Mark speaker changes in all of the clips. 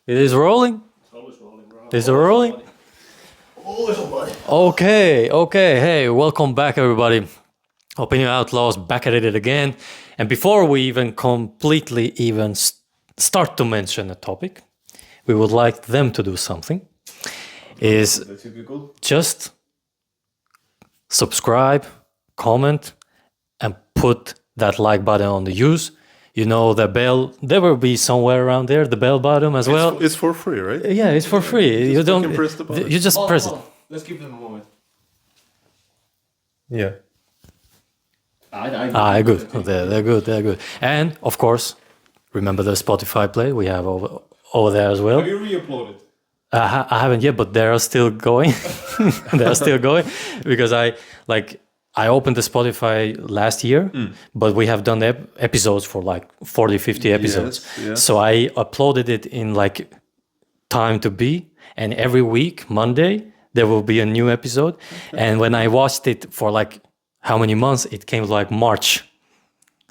Speaker 1: It is rolling?
Speaker 2: It's always rolling, bro.
Speaker 1: Is it rolling?
Speaker 2: Always rolling.
Speaker 1: Okay. Hey, welcome back, everybody. Opinion Outlaws back at it again. And before we even completely start to mention a topic, we would like them to do something. Is
Speaker 2: That's typical.
Speaker 1: just subscribe, comment, and put that like button on the use. You know, the bell, there will be somewhere around there, the bell button as well.
Speaker 3: It's for free, right?
Speaker 1: Yeah, it's for free. You don't
Speaker 3: press the button.
Speaker 1: You just press it.
Speaker 2: Let's give them a moment.
Speaker 3: Yeah.
Speaker 1: Good. They're good. And of course, remember the Spotify play we have over there as well.
Speaker 2: Have you re-uploaded?
Speaker 1: I haven't yet, but they're still going. They're still going because I opened the Spotify last year, but we have done episodes for like 40, 50 episodes.
Speaker 3: Yes.
Speaker 1: So I uploaded it in like time to be, and every week, Monday, there will be a new episode. And when I watched it for like how many months, it came like March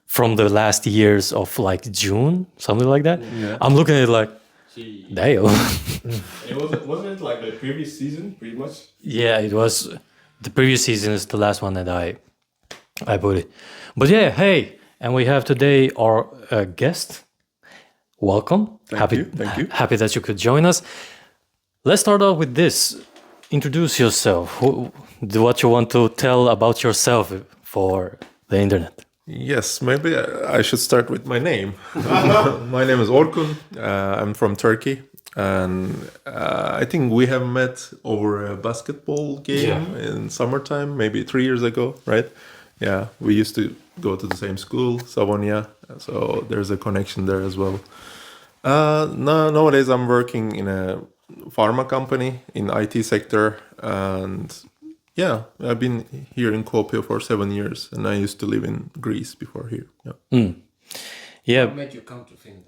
Speaker 1: from the last years of like June, something like that.
Speaker 3: Yeah.
Speaker 1: I'm looking at it like, damn.
Speaker 2: Wasn't it like the previous season, pretty much?
Speaker 1: Yeah, it was. The previous season is the last one that I put it. But yeah, hey, and we have today our guest. Welcome.
Speaker 3: Thank you.
Speaker 1: Happy that you could join us. Let's start off with this. Introduce yourself. What you want to tell about yourself for the internet.
Speaker 3: Yes, maybe I should start with my name. My name is Orkun. I'm from Turkey. And I think we have met over a basketball game in summertime, maybe 3 years ago, right? Yeah, we used to go to the same school, Savonia. So there's a connection there as well. Nowadays I'm working in a pharma company in IT sector. And yeah, I've been here in Kuopio for 7 years. And I used to live in Greece before here. Yeah.
Speaker 1: Yeah.
Speaker 2: What made you come to Finland?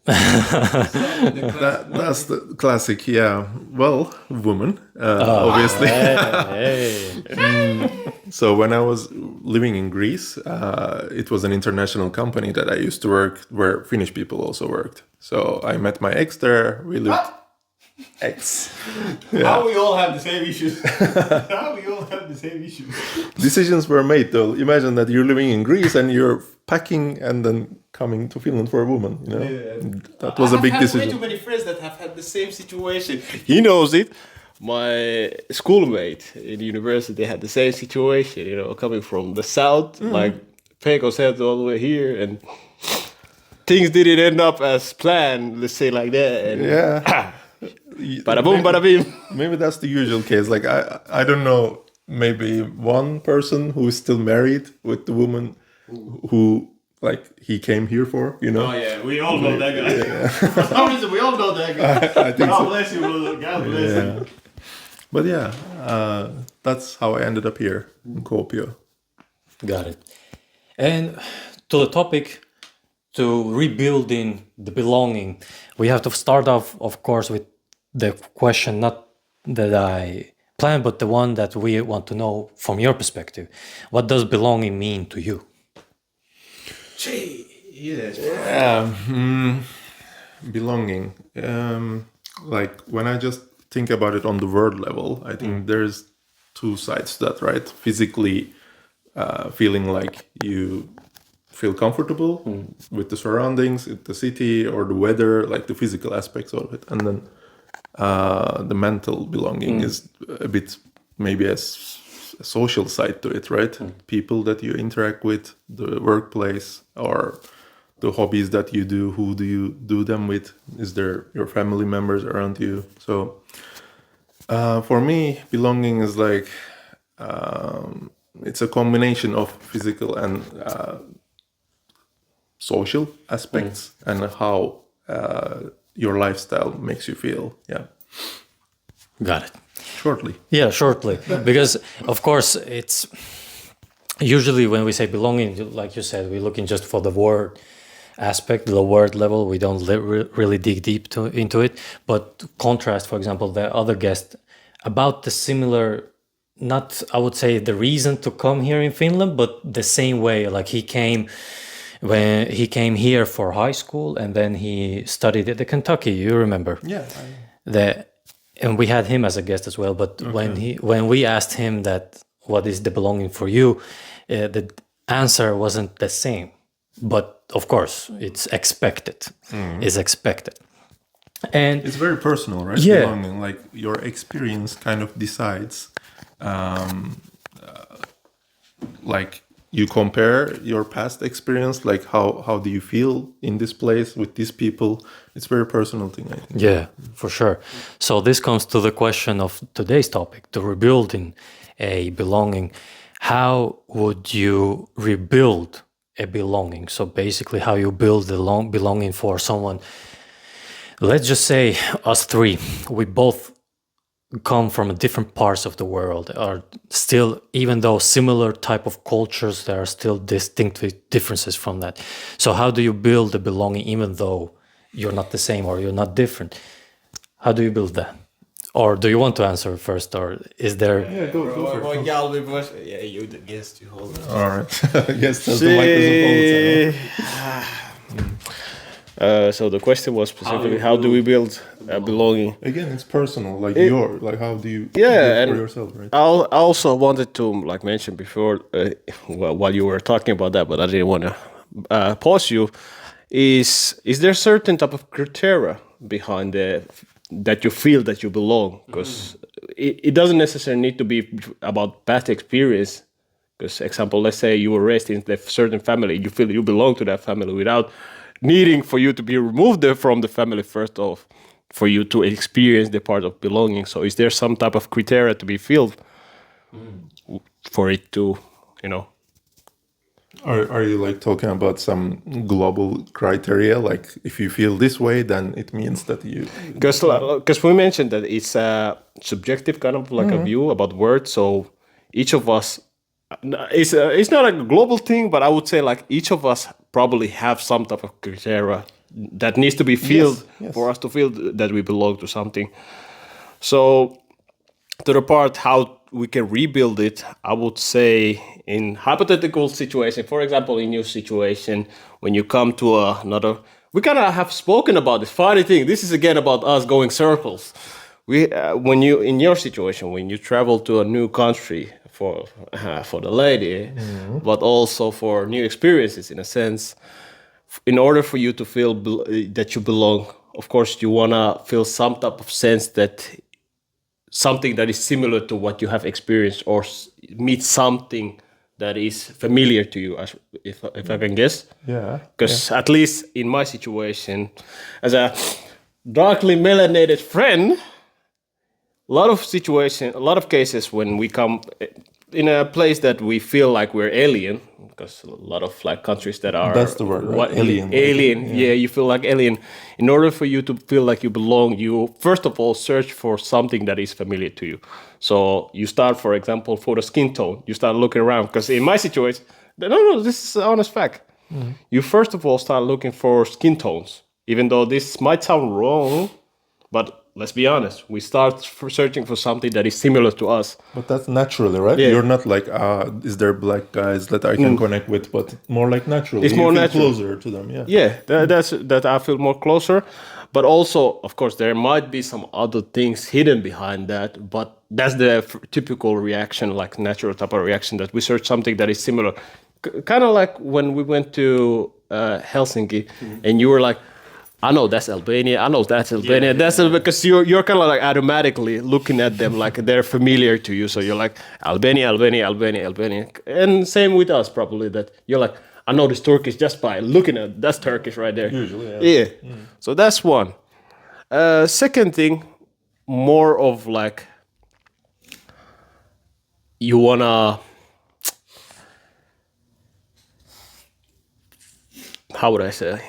Speaker 3: That's the classic, yeah. Well, woman, obviously. So when I was living in Greece, it was an international company that I used to work where Finnish people also worked. So I met my ex there. We lived.
Speaker 2: What?
Speaker 3: Ex.
Speaker 2: How we all have the same issues.
Speaker 3: Decisions were made though. Imagine that you're living in Greece and you're packing and then coming to Finland for a woman, you know?
Speaker 2: Yeah.
Speaker 3: That was a big
Speaker 2: I have
Speaker 3: decision.
Speaker 2: way too many friends that have had the same situation. He knows it. My schoolmate in university had the same situation, you know, coming from the south, like Pekos head all the way here, and things didn't end up as planned, let's say like that. And
Speaker 3: Yeah.
Speaker 2: bada boom, bada beam.
Speaker 3: Maybe that's the usual case. Like I don't know, maybe one person who is still married with the woman who like he came here for, you know?
Speaker 2: Oh yeah, we all know that guy. Yeah. For some reason, we all know that guy.
Speaker 3: I think
Speaker 2: God
Speaker 3: so.
Speaker 2: bless you, brother. God bless you.
Speaker 3: But yeah, that's how I ended up here in Kuopio.
Speaker 1: Got it. And to the topic, to rebuilding the belonging, we have to start off, of course, with the question not that I planned, but the one that we want to know from your perspective. What does belonging mean to you?
Speaker 2: Gee, yes.
Speaker 3: Yeah, belonging. Like when I just think about it on the word level, I think there's two sides to that, right? Physically, feeling like you feel comfortable with the surroundings, with the city or the weather, like the physical aspects of it. And then the mental belonging is a bit maybe a social side to it, right? People that you interact with, the workplace, or the hobbies that you do, who do you do them with? Is there your family members around you? So for me, belonging is like, it's a combination of physical and social aspects and how your lifestyle makes you feel. Yeah.
Speaker 1: Got it.
Speaker 3: Shortly.
Speaker 1: Yeah, shortly. Because, of course, it's usually when we say belonging, like you said, we're looking just for the word aspect, the word level. We don't really dig deep into it. But contrast, for example, the other guest about the similar, not, I would say, the reason to come here in Finland, but the same way, like he came when he came here for high school, and then he studied at the Kentucky. You remember?
Speaker 3: Yeah.
Speaker 1: And we had him as a guest as well. But when we asked him that what is the belonging for you, the answer wasn't the same. But of course, it's expected. It's expected. And
Speaker 3: It's very personal, right?
Speaker 1: Yeah.
Speaker 3: Belonging, like your experience kind of decides. Like you compare your past experience, like how do you feel in this place with these people? It's very personal thing, I think.
Speaker 1: yeah, for sure. So this comes to the question of today's topic, to rebuilding a belonging. How would you rebuild a belonging? So basically how you build the belonging for someone. Let's just say us three, we both come from different parts of the world, are still, even though similar type of cultures, there are still distinct differences from that. So how do you build a belonging even though you're not the same or you're not different? How do you build that? Or do you want to answer first, or is there...
Speaker 3: Yeah, go for it.
Speaker 2: Yeah, you the guest, you hold it.
Speaker 3: All right. Yes, that's the microphone all the time.
Speaker 2: So the question was specifically, how do we build a belonging?
Speaker 3: Again, it's personal. Like how do you
Speaker 2: Yeah,
Speaker 3: do it
Speaker 2: and
Speaker 3: for yourself, right?
Speaker 2: I also wanted to mention before, while you were talking about that, but I didn't want to pause you. Is there certain type of criteria behind that you feel that you belong? Because it doesn't necessarily need to be about past experience. Because example, let's say you were raised in a certain family, you feel you belong to that family without needing for you to be removed from the family first off, for you to experience the part of belonging. So is there some type of criteria to be filled for it to,
Speaker 3: Are you like talking about some global criteria? Like if you feel this way, then it means that you...
Speaker 2: Because we mentioned that it's a subjective kind of like a view about words. So each of us, it's not a global thing, but I would say like each of us probably have some type of criteria that needs to be filled for us to feel that we belong to something. So to the part how we can rebuild it, I would say in hypothetical situation, for example, in your situation, when you come to another, we kind of have spoken about this funny thing. This is again about us going circles. When you, in your situation, when you travel to a new country for the lady, but also for new experiences, in a sense, in order for you to feel that you belong, of course, you want to feel some type of sense that something that is similar to what you have experienced, or meet something that is familiar to you, if I can guess.
Speaker 3: Yeah.
Speaker 2: Because at least in my situation, as a darkly melanated friend, a lot of cases when we come in a place that we feel like we're alien, because a lot of like countries that are...
Speaker 3: That's the word, right? Alien.
Speaker 2: Alien, yeah, you feel like alien. In order for you to feel like you belong, you first of all search for something that is familiar to you. So you start, for example, for the skin tone, you start looking around, because in my situation, no, this is an honest fact. You first of all start looking for skin tones, even though this might sound wrong, but let's be honest, we start searching for something that is similar to us.
Speaker 3: But that's naturally, right?
Speaker 2: Yeah.
Speaker 3: You're not like, is there black guys that I can connect with? But more like naturally.
Speaker 2: It's more natural.
Speaker 3: Closer to them, yeah.
Speaker 2: Yeah, that I feel more closer. But also, of course, there might be some other things hidden behind that. But that's the typical reaction, like natural type of reaction, that we search something that is similar. Kind of like when we went to Helsinki, and you were like, I know that's Albania. I know that's Albania. That's because you're kind of like automatically looking at them like they're familiar to you. So you're like Albania, Albania, Albania, Albania. And same with us probably, that you're like, I know this Turkish just by looking at that's Turkish right there.
Speaker 3: Usually,
Speaker 2: yeah. So that's one. Second thing, more of like you wanna, how would I say?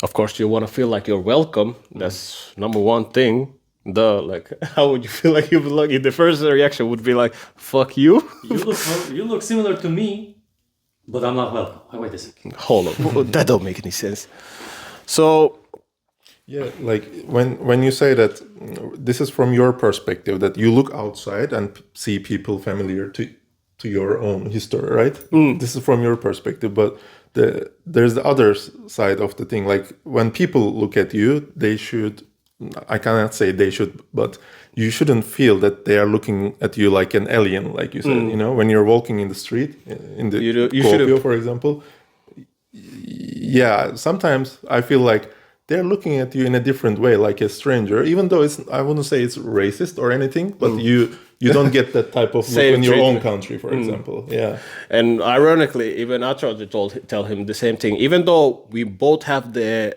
Speaker 2: Of course, you want to feel like you're welcome. That's number one thing. Like, how would you feel like you belong? The first reaction would be like, "Fuck you."
Speaker 1: You look similar to me, but I'm not welcome. Oh, wait a second.
Speaker 2: Hold on, that don't make any sense. So,
Speaker 3: yeah, like when you say that, this is from your perspective, that you look outside and see people familiar to your own history, right? This is from your perspective, but there's the other side of the thing. Like when people look at you, they should. I cannot say they should, but you shouldn't feel that they are looking at you like an alien, like you said. You know, when you're walking in the street, in the Kuopio, for example. Yeah, sometimes I feel like they're looking at you in a different way, like a stranger. Even though I wouldn't say it's racist or anything, but you don't get that type of look in your own country, for example. Yeah,
Speaker 2: and ironically, even I tried to tell him the same thing. Even though we both have the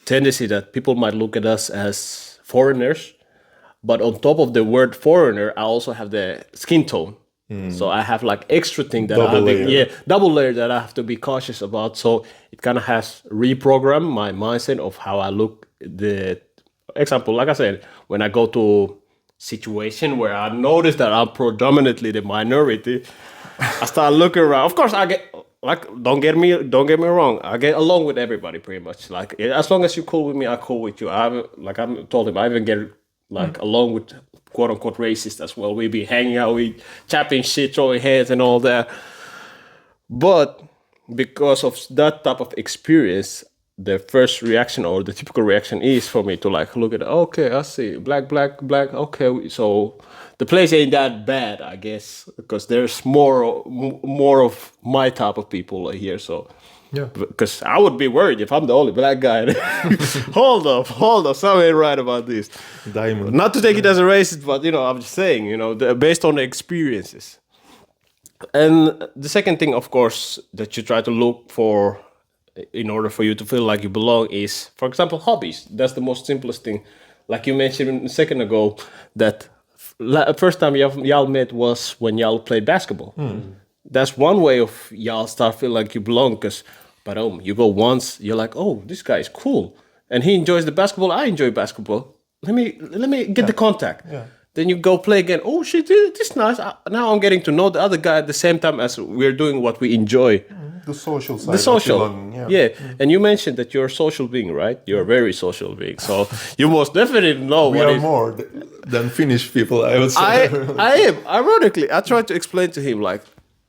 Speaker 2: tendency that people might look at us as foreigners, but on top of the word foreigner, I also have the skin tone. So I have like extra thing that double layer that I have to be cautious about. So it kind of has reprogrammed my mindset of how I look. The example, like I said, when I go to situation where I notice that I'm predominantly the minority, I start looking around. Of course, I get like don't get me wrong. I get along with everybody pretty much. Like as long as you're cool with me, I'm cool with you. I told him I even get like along with quote unquote racist as well. We be hanging out, we chapping shit, throwing hands and all that. But because of that type of experience, the first reaction or the typical reaction is for me to like look at, okay, I see black, okay, so the place ain't that bad, I guess, because there's more of my type of people here. So yeah, because I would be worried if I'm the only black guy. Hold up, something ain't right about this.
Speaker 3: Diamond.
Speaker 2: Not to take it as a racist, but I'm just saying, based on the experiences. And the second thing, of course, that you try to look for in order for you to feel like you belong is, for example, hobbies. That's the most simplest thing. Like you mentioned a second ago, that first time y'all met was when y'all played basketball. That's one way of y'all start feeling like you belong, but you go once, you're like, oh, this guy is cool, and he enjoys the basketball. I enjoy basketball. Let me get the contact. Yeah. Then you go play again. Oh shit, this is nice. Now I'm getting to know the other guy at the same time as we're doing what we enjoy.
Speaker 3: The social side.
Speaker 2: The social.
Speaker 3: Of belonging,
Speaker 2: yeah. And you mentioned that you're a social being, right? You're a very social being. So you most definitely know
Speaker 3: we are more than Finnish people, I would say.
Speaker 2: I am. Ironically, I tried to explain to him, like,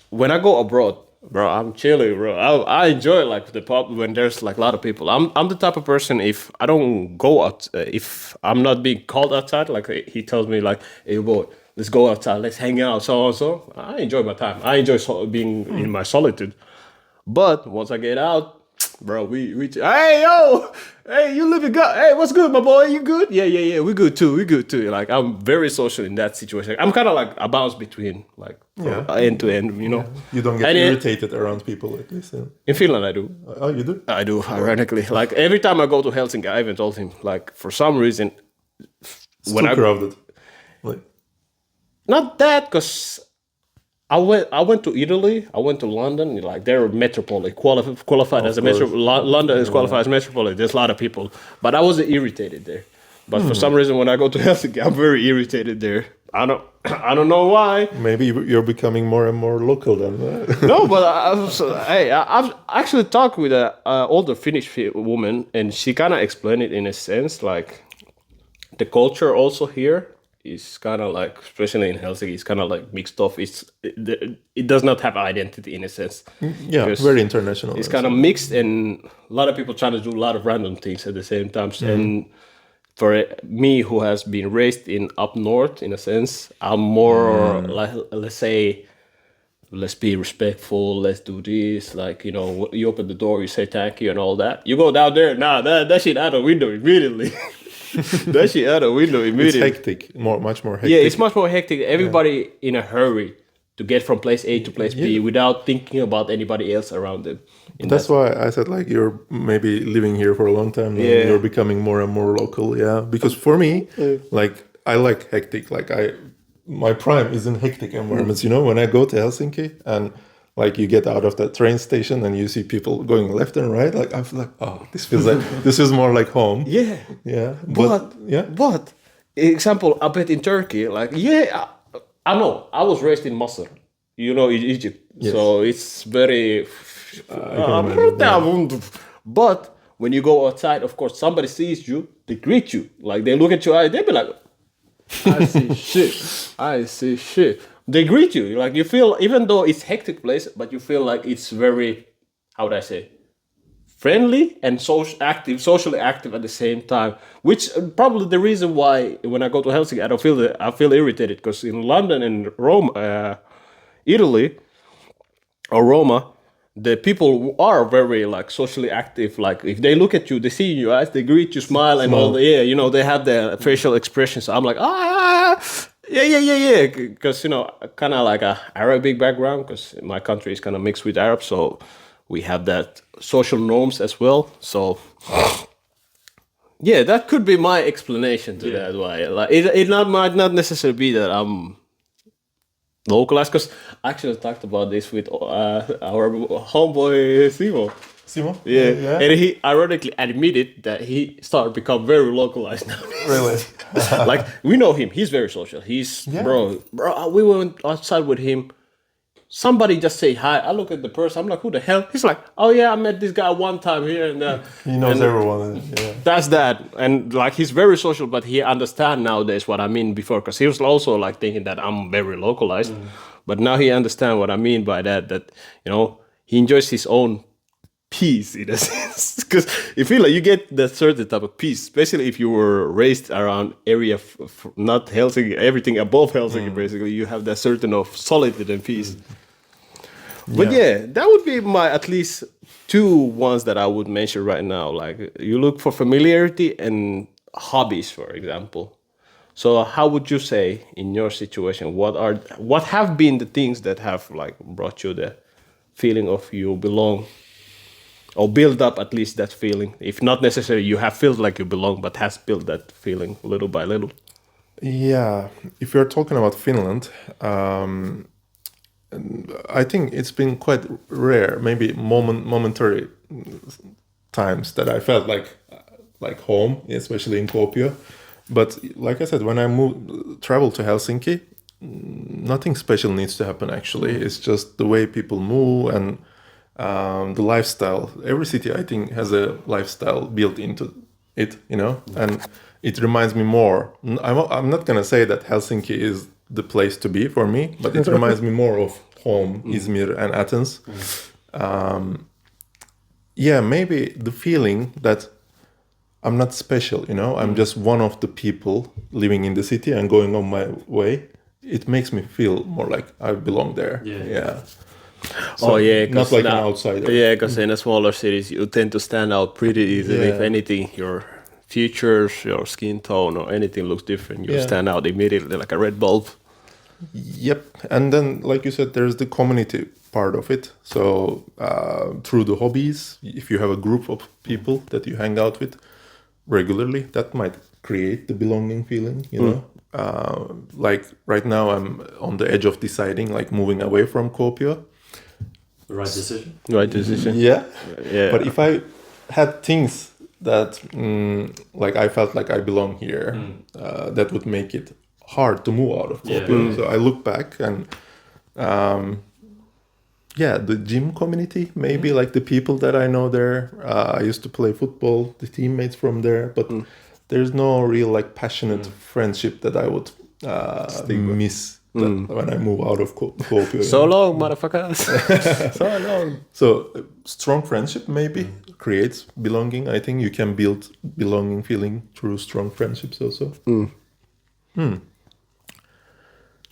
Speaker 2: when I go abroad, bro, I'm chilling, bro. I enjoy like the pub when there's like a lot of people. I'm the type of person, if I don't go out, if I'm not being called outside, like he tells me like, hey boy, let's go outside, let's hang out, so on so. I enjoy my time. I enjoy being in my solitude. But once I get out, bro, we hey yo, hey you living good? Hey, what's good, my boy? You good? Yeah, we good too. Like I'm very social in that situation. I'm kind of like a bounce between like end to end,
Speaker 3: Yeah. You don't get irritated around people like this. Yeah.
Speaker 2: In Finland, I do.
Speaker 3: Oh, you do?
Speaker 2: I do, ironically. Like every time I go to Helsinki, I even told him like for some reason
Speaker 3: it's too crowded. Like
Speaker 2: not that, because I went to Italy. I went to London. Like they're a metropolis, qualified as a metropolis. London is qualified as a metropolis. There's a lot of people, but I wasn't irritated there. But for some reason, when I go to Helsinki, I'm very irritated there. I don't know why.
Speaker 3: Maybe you're becoming more and more local then.
Speaker 2: No, but I've actually talked with an older Finnish woman, and she kind of explained it in a sense, like the culture also here is kind of like, especially in Helsinki, it's kind of like mixed off. It does not have identity in a sense.
Speaker 3: Yeah, very international.
Speaker 2: It's kind of mixed, and a lot of people trying to do a lot of random things at the same time. And for me, who has been raised in up north, in a sense, I'm more like, let's say, let's be respectful, let's do this. Like, you open the door, you say thank you and all that. You go down there, that shit out the window immediately. That shit out the window immediately.
Speaker 3: It's hectic, much more hectic.
Speaker 2: Yeah, it's much more hectic. Everybody in a hurry to get from place A to place B without thinking about anybody else around them.
Speaker 3: That's why I said like you're maybe living here for a long time and you're becoming more and more local. Yeah, because for me, like I like hectic. Like my prime is in hectic environments. When I go to Helsinki and like you get out of that train station and you see people going left and right, like I feel like, oh, this feels like this is more like home.
Speaker 2: Yeah. But example, I bet in Turkey, like I know I was raised in Masr, Egypt, so it's very. But when you go outside, of course, somebody sees you, they greet you, like they look at your eyes, they be like, I see shit. They greet you, like you feel, even though it's hectic place, but you feel like it's very, how would I say, friendly and socially active at the same time. Which probably the reason why when I go to Helsinki, I feel irritated, because in London and Rome, Italy or Roma, the people are very like socially active. Like if they look at you, they see your eyes, they greet you, smile, and all. They have their facial expressions. So I'm like, yeah, because kind of like a Arabic background, because my country is kind of mixed with Arab, so we have that social norms as well. So yeah, that could be my explanation to that. Why like might not necessarily be that I'm localized, because I actually talked about this with our homeboy Simo.
Speaker 3: Simo?
Speaker 2: Yeah, and he ironically admitted that he started to become very localized now.
Speaker 3: Really?
Speaker 2: Like we know him, he's very social. He's bro. We went outside with him. Somebody just say hi. I look at the person. I'm like, who the hell? He's like, oh yeah, I met this guy one time here and there.
Speaker 3: He knows everyone. Yeah.
Speaker 2: That's that. And like he's very social, but he understands nowadays what I mean before, because he was also like thinking that I'm very localized. But now he understands what I mean by that. That he enjoys his own peace in a sense, because you feel like you get that certain type of peace, especially if you were raised around area not Helsinki, everything above Helsinki. Basically, you have that certain of solitude and peace. But yeah, that would be my at least two ones that I would mention right now. Like you look for familiarity and hobbies, for example. So how would you say in your situation, what have been the things that have like brought you the feeling of you belong, or build up at least that feeling? If not necessarily you have felt like you belong, but has built that feeling little by little.
Speaker 3: Yeah, if you're talking about Finland, I think it's been quite rare, maybe momentary times that I felt like home, especially in Kuopio. But like I said, when I travel to Helsinki, nothing special needs to happen actually. It's just the way people move and the lifestyle. Every city, I think, has a lifestyle built into it, and it reminds me more. I'm not going to say that Helsinki is the place to be for me, but it reminds me more of home, Izmir and Athens. Maybe the feeling that I'm not special, I'm just one of the people living in the city and going on my way. It makes me feel more like I belong there. Yeah. So not like an outsider.
Speaker 2: Yeah, because in the smaller cities, you tend to stand out pretty easily. If anything, your features, your skin tone, or anything looks different, you stand out immediately like a red bulb.
Speaker 3: Yep. And then, like you said, there's the community part of it. So through the hobbies, if you have a group of people that you hang out with regularly, that might create the belonging feeling, know. Like right now, I'm on the edge of deciding, like moving away from Kuopio.
Speaker 1: Right decision.
Speaker 2: Right decision.
Speaker 3: Yeah. But if I had things that, like I felt like I belong here, that would make it hard to move out of Kuopio. So I look back and, the gym community, maybe like the people that I know there. I used to play football, the teammates from there, but there's no real like passionate friendship that I would miss when I move out of Kuopio.
Speaker 2: So long, motherfuckers. So long.
Speaker 3: So strong friendship maybe creates belonging. I think you can build belonging feeling through strong friendships also.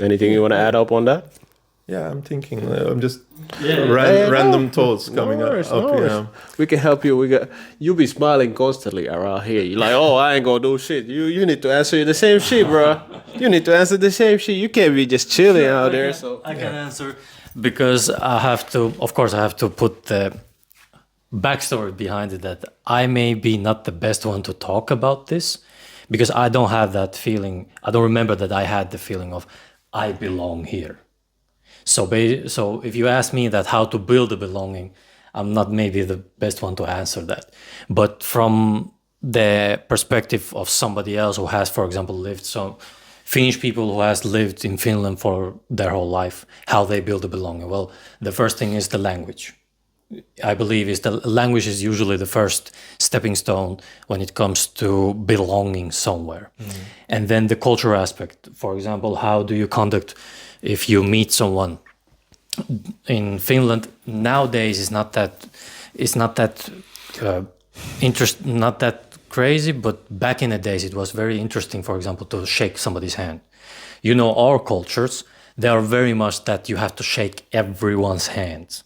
Speaker 2: Anything you want to add up on that?
Speaker 3: Yeah, I'm thinking. I'm just random thoughts coming up. Yeah.
Speaker 2: We can help you. You be smiling constantly around here. You're like, oh, I ain't gonna do shit. You need to answer the same shit, bro. You need to answer the same shit. You can't be just chilling out there. So
Speaker 1: I can answer because I have to put the backstory behind it, that I may be not the best one to talk about this because I don't have that feeling. I don't remember that I had the feeling of I belong here. So if you ask me that how to build a belonging, I'm not maybe the best one to answer that. But from the perspective of somebody else who has, for example, lived, so Finnish people who has lived in Finland for their whole life, how they build a belonging. Well, the first thing is the language. I believe is the language is usually the first stepping stone when it comes to belonging somewhere. And then the cultural aspect. For example, how do you conduct if you meet someone in Finland nowadays is not that it's not that not that crazy, but back in the days it was very interesting, for example, to shake somebody's hand. You know, our cultures, they are very much that you have to shake everyone's hands.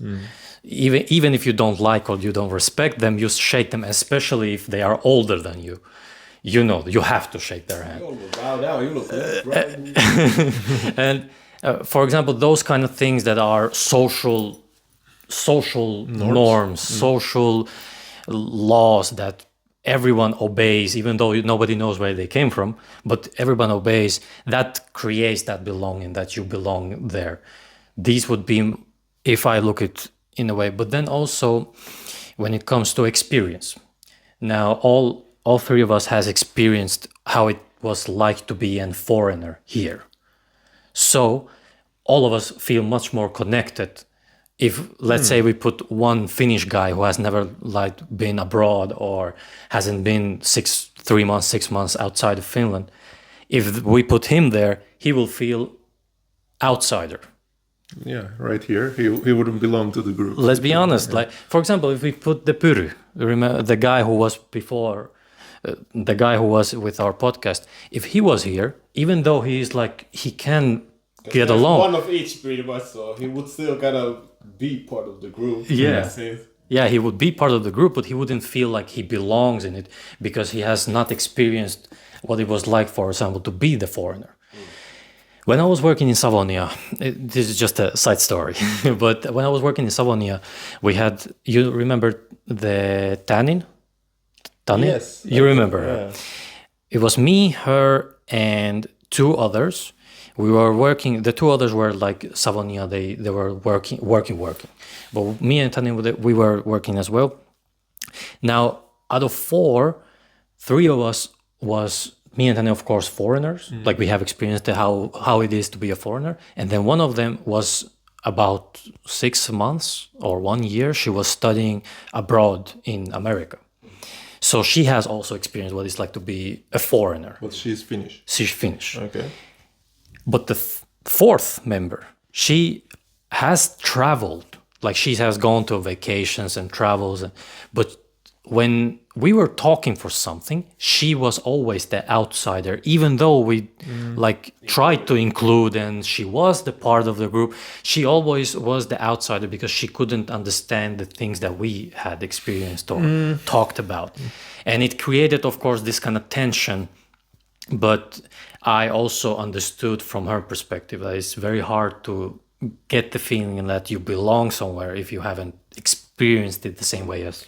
Speaker 1: Even if you don't like or you don't respect them, you shake them, especially if they are older than you. You know, you have to shake their hand.
Speaker 2: You look bow down. You look left, right.
Speaker 1: And for example, those kind of things that are social norms, social laws that everyone obeys, even though nobody knows where they came from, but everyone obeys, that creates that belonging, that you belong there. These would be, if I look at in a way, but then also when it comes to experience. Now, all three of us has experienced how it was like to be a foreigner here. So all of us feel much more connected. If, let's say, we put one Finnish guy who has never been abroad or hasn't been 6 months outside of Finland, if we put him there, he will feel outsider.
Speaker 3: Yeah, right here, he wouldn't belong to the group.
Speaker 1: Let's be honest. Like, for example, if we put the Pyry, remember the guy who was before, the guy who was with our podcast, if he was here, even though he can get along.
Speaker 2: One of each, pretty much. So he would still kind of be part of the group.
Speaker 1: Yeah. Yeah, he would be part of the group, but he wouldn't feel like he belongs in it because he has not experienced what it was like, for example, to be the foreigner. When I was working in Savonia, this is just a side story, but when I was working in Savonia, we had, you remember the Tannin?
Speaker 2: Yes.
Speaker 1: You remember her?
Speaker 2: Yeah.
Speaker 1: It was me, her, and two others. We were working, the two others were like Savonia, they were working. But me and Tannin, we were working as well. Now, out of 4, 3 of us was, me and Tannin, of course, foreigners. Like we have experienced how it is to be a foreigner. And then one of them was about 6 months or 1 year. She was studying abroad in America. So she has also experienced what it's like to be a foreigner.
Speaker 3: But she's Finnish.
Speaker 1: She's Finnish.
Speaker 3: Okay.
Speaker 1: But the 4th member, she has traveled, like she has gone to vacations and travels. But when we were talking for something, she was always the outsider, even though we tried to include and she was the part of the group. She always was the outsider because she couldn't understand the things that we had experienced or talked about. And it created, of course, this kind of tension. But I also understood from her perspective that it's very hard to get the feeling that you belong somewhere if you haven't experienced it the same way as.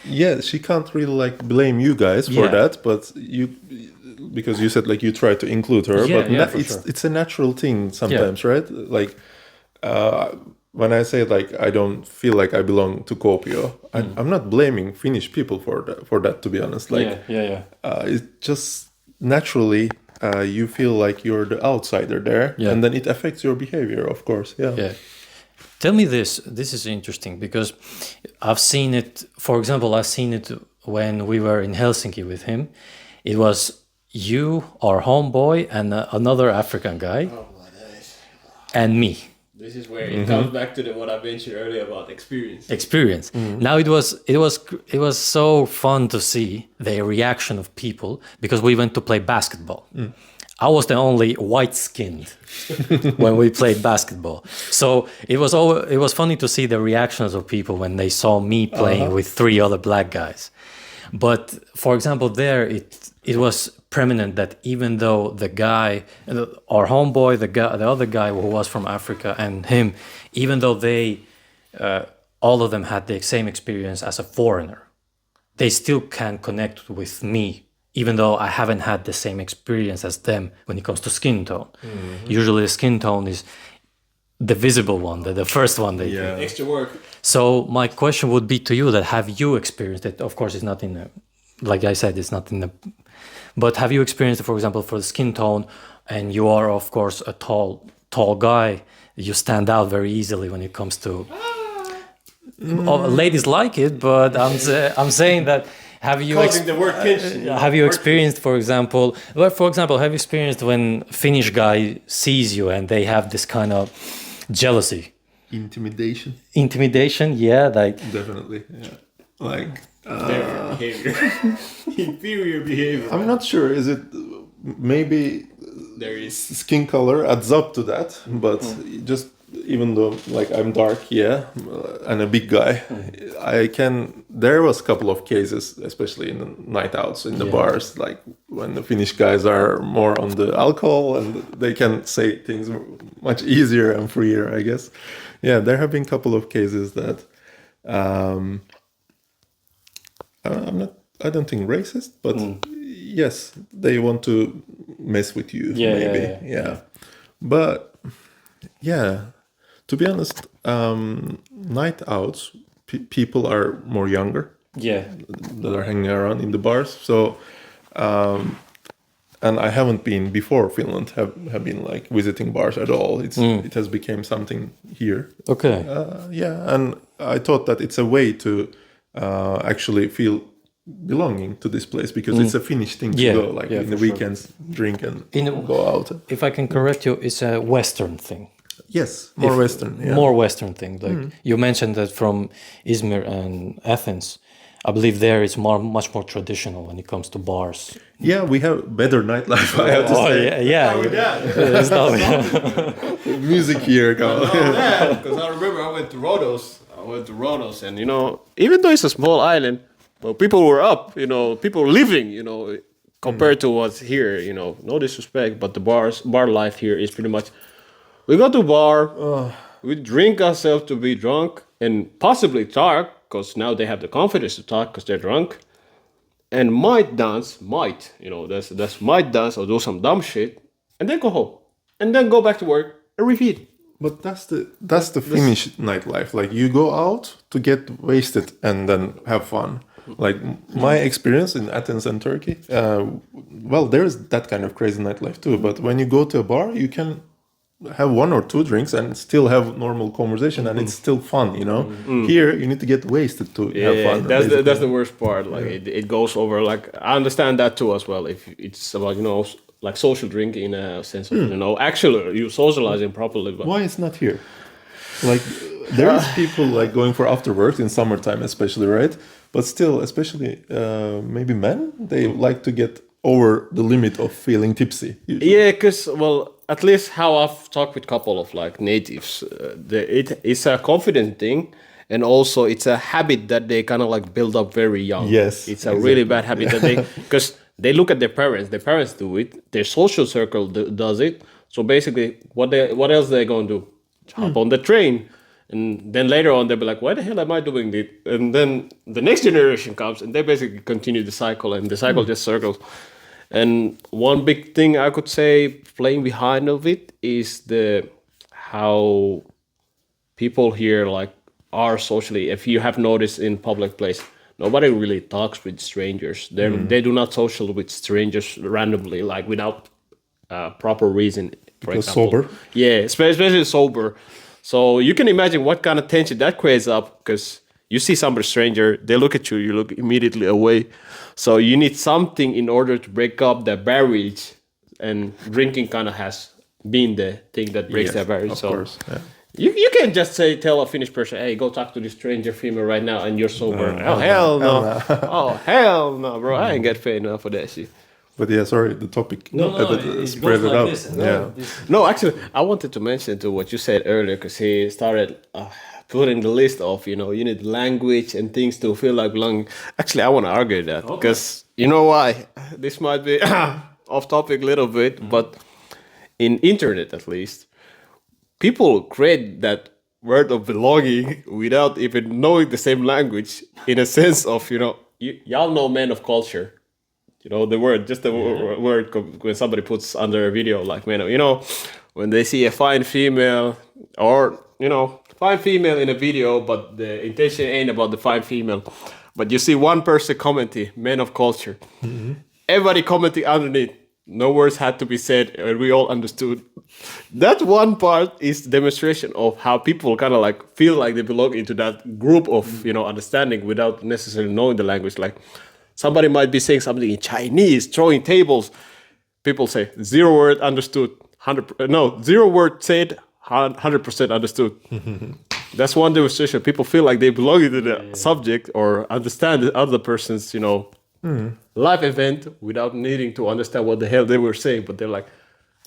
Speaker 3: Yeah, she can't really blame you guys for that, but because you said you try to include her, but it's a natural thing sometimes, right? Like when I say I don't feel like I belong to Kuopio, I'm not blaming Finnish people for that, to be honest. It's just naturally you feel like you're the outsider there, and then it affects your behavior, of course. Yeah.
Speaker 1: Tell me this is interesting because I've seen it, for example, I've seen it when we were in Helsinki with him. It was you, our homeboy, and another African guy, and me.
Speaker 2: This is where it comes back to what I mentioned earlier about experience.
Speaker 1: Now it was so fun to see the reaction of people because we went to play basketball. I was the only white-skinned when we played basketball. So it was funny to see the reactions of people when they saw me playing with 3 other black guys. But for example, there it was prominent that even though the guy, our homeboy, the other guy who was from Africa, and him, even though they all of them had the same experience as a foreigner, they still can connect with me. Even though I haven't had the same experience as them when it comes to skin tone. Usually the skin tone is the visible one, the first one they do.
Speaker 2: Extra work.
Speaker 1: So my question would be to you that have you experienced it? Of course, it's not in the, like I said, it's not in the, but have you experienced it, for example, for the skin tone, and you are, of course, a tall guy, you stand out very easily when it comes to, ladies like it, but I'm saying that, have you experienced, for example, have you experienced when Finnish guy sees you and they have this kind of jealousy
Speaker 3: Intimidation,
Speaker 1: yeah, like
Speaker 3: definitely. Yeah, like
Speaker 2: behavior. Inferior behavior.
Speaker 3: I'm not sure. Is it maybe
Speaker 2: There is.
Speaker 3: skin color adds up to that, but just even though like I'm dark, and a big guy, I can. There was a couple of cases, especially in the night outs in the bars, like when the Finnish guys are more on the alcohol and they can say things much easier and freer, I guess. Yeah, there have been a couple of cases that I'm not. I don't think racist, but yes, they want to mess with you. Maybe, yeah. But yeah, to be honest, night outs, people are more younger that are hanging around in the bars. So, and I haven't been before Finland have been like visiting bars at all. It has become something here.
Speaker 1: okay.
Speaker 3: And I thought that it's a way to actually feel belonging to this place because it's a Finnish thing to go like in the weekends, drink and go out.
Speaker 1: If I can correct you, it's a Western thing.
Speaker 3: Yes, more Western. Yeah.
Speaker 1: More Western thing. Like you mentioned that from Izmir and Athens, I believe there it's much more traditional when it comes to bars.
Speaker 3: Yeah, we have better nightlife. I have to say.
Speaker 1: Yeah. It's not-
Speaker 3: Music here,
Speaker 2: Because I remember I went to Rhodos, and even though it's a small island, well, people were up, people living, compared to what's here, no disrespect, but the bar life here is pretty much, we go to bar, we drink ourselves to be drunk and possibly talk, because now they have the confidence to talk because they're drunk, and might dance, that's might dance or do some dumb shit, and then go home, and then go back to work and repeat.
Speaker 3: But that's the Finnish nightlife. Like you go out to get wasted and then have fun. Like my experience in Athens and Turkey, well, there's that kind of crazy nightlife too. But when you go to a bar, you can have one or two drinks and still have normal conversation, and it's still fun. Here you need to get wasted to have fun.
Speaker 2: That's the worst part. Like it goes over. Like I understand that too as well. If it's about like social drinking in a sense of actually you socializing properly. But
Speaker 3: why it's not here? Like there's people like going for after work in summertime, especially, right? But still, especially maybe men, they like to get over the limit of feeling tipsy. Usually.
Speaker 2: Yeah, because at least how I've talked with a couple of like natives, it's a confident thing, and also it's a habit that they kind of like build up very young.
Speaker 3: Yes,
Speaker 2: it's a really bad habit that they because they look at their parents. Their parents do it. Their social circle does it. So basically, what else are they gonna do? Hop on the train. And then later on, they'll be like, why the hell am I doing this? And then the next generation comes and they basically continue the cycle, and the cycle just circles. And one big thing I could say playing behind of it is how people here like are socially. If you have noticed in public place, nobody really talks with strangers. They do not social with strangers randomly, like without proper reason. For example,
Speaker 3: sober.
Speaker 2: Yeah, especially sober. So you can imagine what kind of tension that creates up, because you see somebody stranger, they look at you, you look immediately away. So you need something in order to break up the barrier, and drinking kind of has been the thing that breaks that barrier.
Speaker 3: Of
Speaker 2: so
Speaker 3: course, yeah.
Speaker 2: You can't just tell a Finnish person, hey, go talk to this stranger female right now and you're sober. Hell no. Oh, hell no, bro. I ain't get paid enough for that shit.
Speaker 3: But yeah, sorry, the topic.
Speaker 1: No, it
Speaker 3: spread
Speaker 1: goes
Speaker 3: it
Speaker 1: like
Speaker 3: out.
Speaker 1: this.
Speaker 3: Yeah.
Speaker 2: No, actually, I wanted to mention to what you said earlier, because he started putting the list of, you need language and things to feel like belonging. Actually, I want to argue that, because you know why? This might be off topic a little bit, but in internet at least, people create that word of belonging without even knowing the same language, in a sense of, y'all know man of culture. The word, just the word when somebody puts under a video like, man, when they see a fine female or, fine female in a video, but the intention ain't about the fine female. But you see one person commenting, man of culture. Mm-hmm. Everybody commenting underneath. No words had to be said, and we all understood. That one part is demonstration of how people kind of like feel like they belong into that group of, understanding without necessarily knowing the language. Like, somebody might be saying something in Chinese, throwing tables. People say 0 word understood, 0 word said, 100% understood. That's one demonstration. People feel like they belong to the subject or understand the other person's, life event without needing to understand what the hell they were saying. But they're like,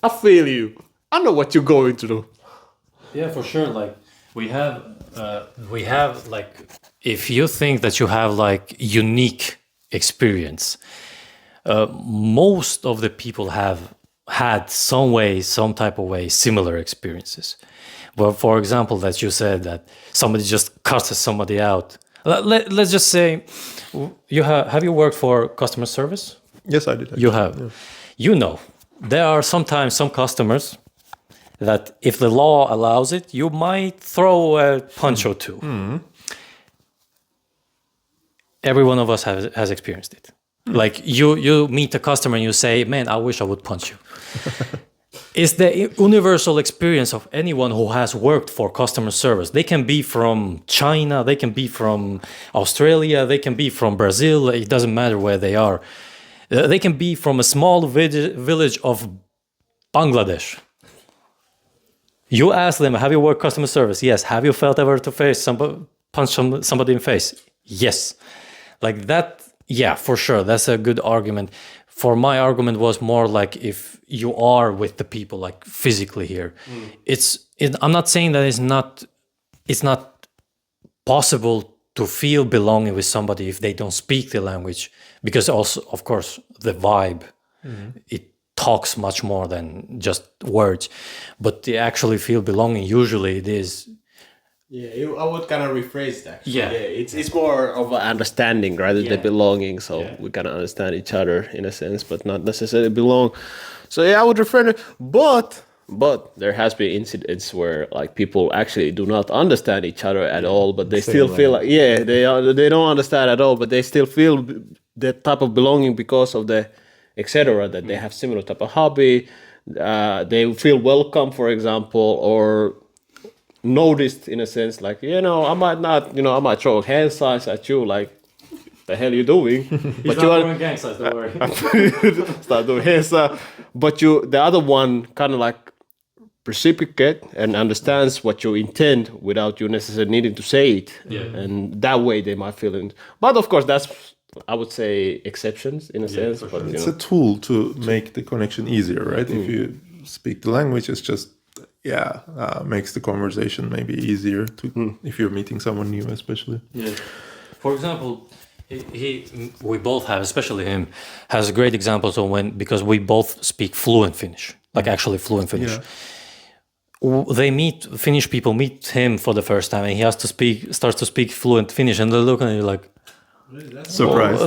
Speaker 2: I feel you. I know what you're going through.
Speaker 1: Yeah, for sure. Like we have like, if you think that you have like unique experience, most of the people have had some type of way, similar experiences. Well, for example, that you said that somebody just cusses somebody out. Let's just say, have you worked for customer service?
Speaker 3: Yes, I did.
Speaker 1: You have.
Speaker 3: Yeah.
Speaker 1: You know, there are sometimes some customers that if the law allows it, you might throw a punch or two. Every one of us has experienced it. Like you meet a customer and you say, man, I wish I would punch you. It's the universal experience of anyone who has worked for customer service. They can be from China, they can be from Australia, they can be from Brazil, it doesn't matter where they are. They can be from a small village of Bangladesh. You ask them, have you worked customer service? Yes. Have you felt ever to face punch somebody in the face? Yes. Like that, yeah, for sure. That's a good argument. For my argument was more like if you are with the people like physically here, I'm not saying that it's not possible to feel belonging with somebody if they don't speak the language, because also, of course, the vibe, it talks much more than just words, but to actually feel belonging, usually it is.
Speaker 2: Yeah, I would kind of rephrase that.
Speaker 1: Yeah.
Speaker 2: It's more of an understanding rather than belonging. So we kind of understand each other in a sense, but not necessarily belong. So yeah, I would refer to, but there has been incidents where like people actually do not understand each other at all, but they still feel like they don't understand at all, but they still feel that type of belonging because of the etc. That they have similar type of hobby, they feel welcome, for example, or noticed in a sense, like, I might throw hand size at you, like, the hell you doing?
Speaker 1: But you are doing gang size, don't worry.
Speaker 2: Start doing hand size. But the other one kind of like reciprocate and understands what you intend without you necessarily needing to say it. Yeah. And that way they might feel it. But of course, that's, I would say, exceptions in a sense. But
Speaker 3: sure. It's a tool to make the connection easier, right? If you speak the language, it's just makes the conversation maybe easier to if you're meeting someone new, especially.
Speaker 1: Yeah. For example, we both have, especially him, has great examples of because we both speak fluent Finnish, like actually fluent Finnish. Yeah. Finnish people meet him for the first time, and he starts to speak fluent Finnish, and they look at you like, surprised.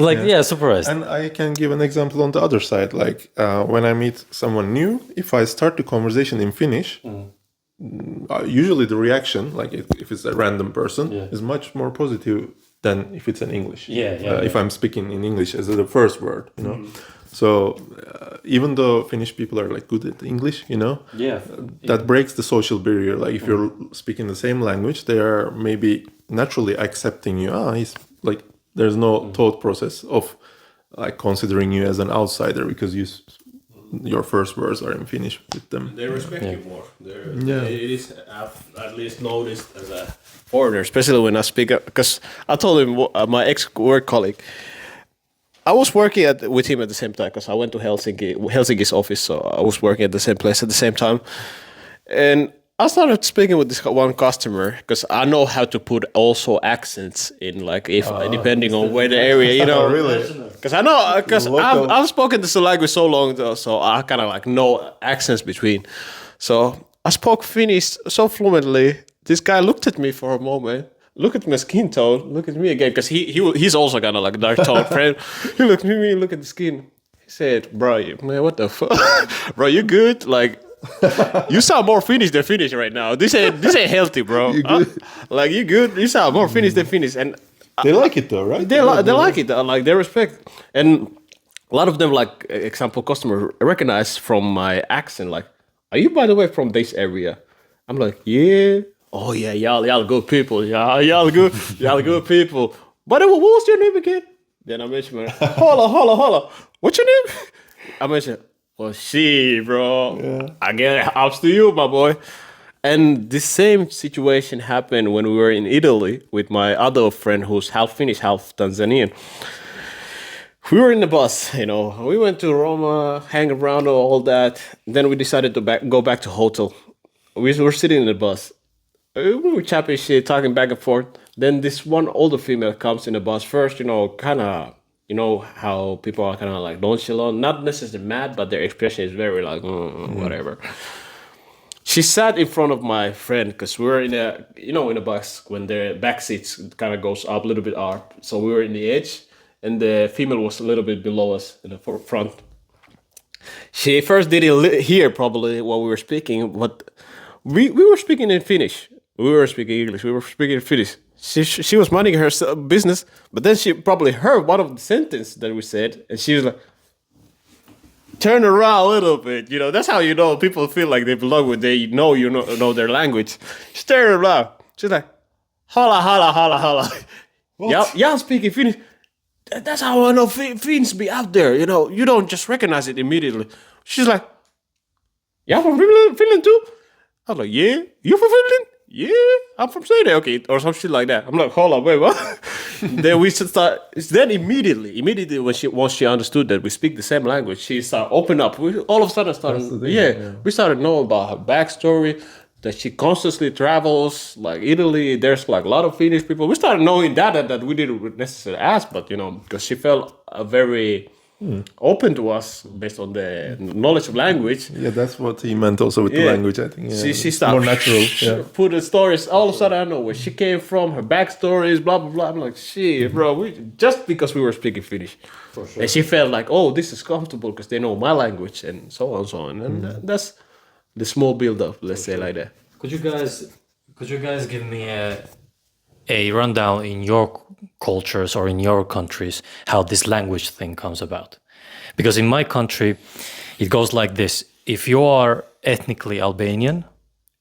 Speaker 1: Surprised.
Speaker 3: And I can give an example on the other side. Like when I meet someone new, if I start the conversation in Finnish, usually the reaction, like if it's a random person, is much more positive than if it's in English. If I'm speaking in English as the first word, So even though Finnish people are like good at English, that breaks the social barrier. Like if you're speaking the same language, they are maybe naturally accepting you. He's like. There's no thought process of like considering you as an outsider because your first words are in Finnish with them.
Speaker 2: They respect you more. It is, I've at least noticed as a foreigner, especially when I speak, because I told him, my ex-work colleague, I was working with him at the same time because I went to Helsinki's office, so I was working at the same place at the same time. And I started speaking with this one customer because I know how to put also accents in, like depending on where the area,
Speaker 3: Really?
Speaker 2: Because I know, because I've spoken this language so long, though, so I kind of like know accents between. So I spoke Finnish so fluently. This guy looked at me for a moment, looked at my skin tone, looked at me again, because he's also kind of like a dark tone friend. He looked at me, looked at the skin. He said, "Bro, man, what the fuck, bro? You good? Like." You sound more Finnish than Finnish right now. This ain't healthy, bro. Like you good? You sound more Finnish than Finnish, and
Speaker 3: they like it though, right?
Speaker 2: They like it. Like they respect, and a lot of them, like example, customer recognize from my accent. Like, are you by the way from this area? I'm like, yeah. Oh yeah, y'all good people. Y'all good people. But what was your name again? Then I mentioned, holla. What's your name? I mentioned. Well, shit, bro. Yeah. I get ups to you, my boy. And the same situation happened when we were in Italy with my other friend who's half Finnish, half Tanzanian. We were in the bus, We went to Roma, hang around, all that. Then we decided to go back to hotel. We were sitting in the bus. We were chatting shit, talking back and forth. Then this one older female comes in the bus first, kind of, how people are kind of like nonchalant, not necessarily mad, but their expression is very like, whatever. She sat in front of my friend because we were in a bus when the back seats kind of goes up a little bit up. So we were in the edge and the female was a little bit below us in the front. She first didn't hear probably what we were speaking, but we were speaking in Finnish. We were speaking English. We were speaking in Finnish. She was minding her business, but then she probably heard one of the sentences that we said, and she was like, turn around a little bit. That's how people feel like they belong when they know their language. She turned around. She's like, holla, holla, holla, holla. Yeah, I'm speaking Finnish. That's how I know Finns be out there. You don't just recognize it immediately. She's like, yeah, from Finland too? I was like, yeah, you from Finland? Yeah, I'm from Sweden. Okay, or some shit like that. I'm like, hold on, wait, what? Then we should start. Then immediately once she understood that we speak the same language, she started open up. We all of a sudden started, we started knowing about her backstory, that she constantly travels, like Italy. There's like a lot of Finnish people. We started knowing that we didn't necessarily ask, but because she felt very open to us based on the knowledge of language.
Speaker 3: Yeah, that's what he meant also with the language, I think. Yeah.
Speaker 2: She started
Speaker 3: more natural. Yeah.
Speaker 2: Put the stories. All of a sudden, I know where she came from, her backstories, blah blah blah. I'm like, shit, bro. Just because we were speaking Finnish, for sure. And she felt like, oh, this is comfortable because they know my language and so on and so on. And that's the small build up. Let's say like that.
Speaker 1: Could you guys give me a rundown in your cultures or in your countries how this language thing comes about? Because in my country, it goes like this. If you are ethnically Albanian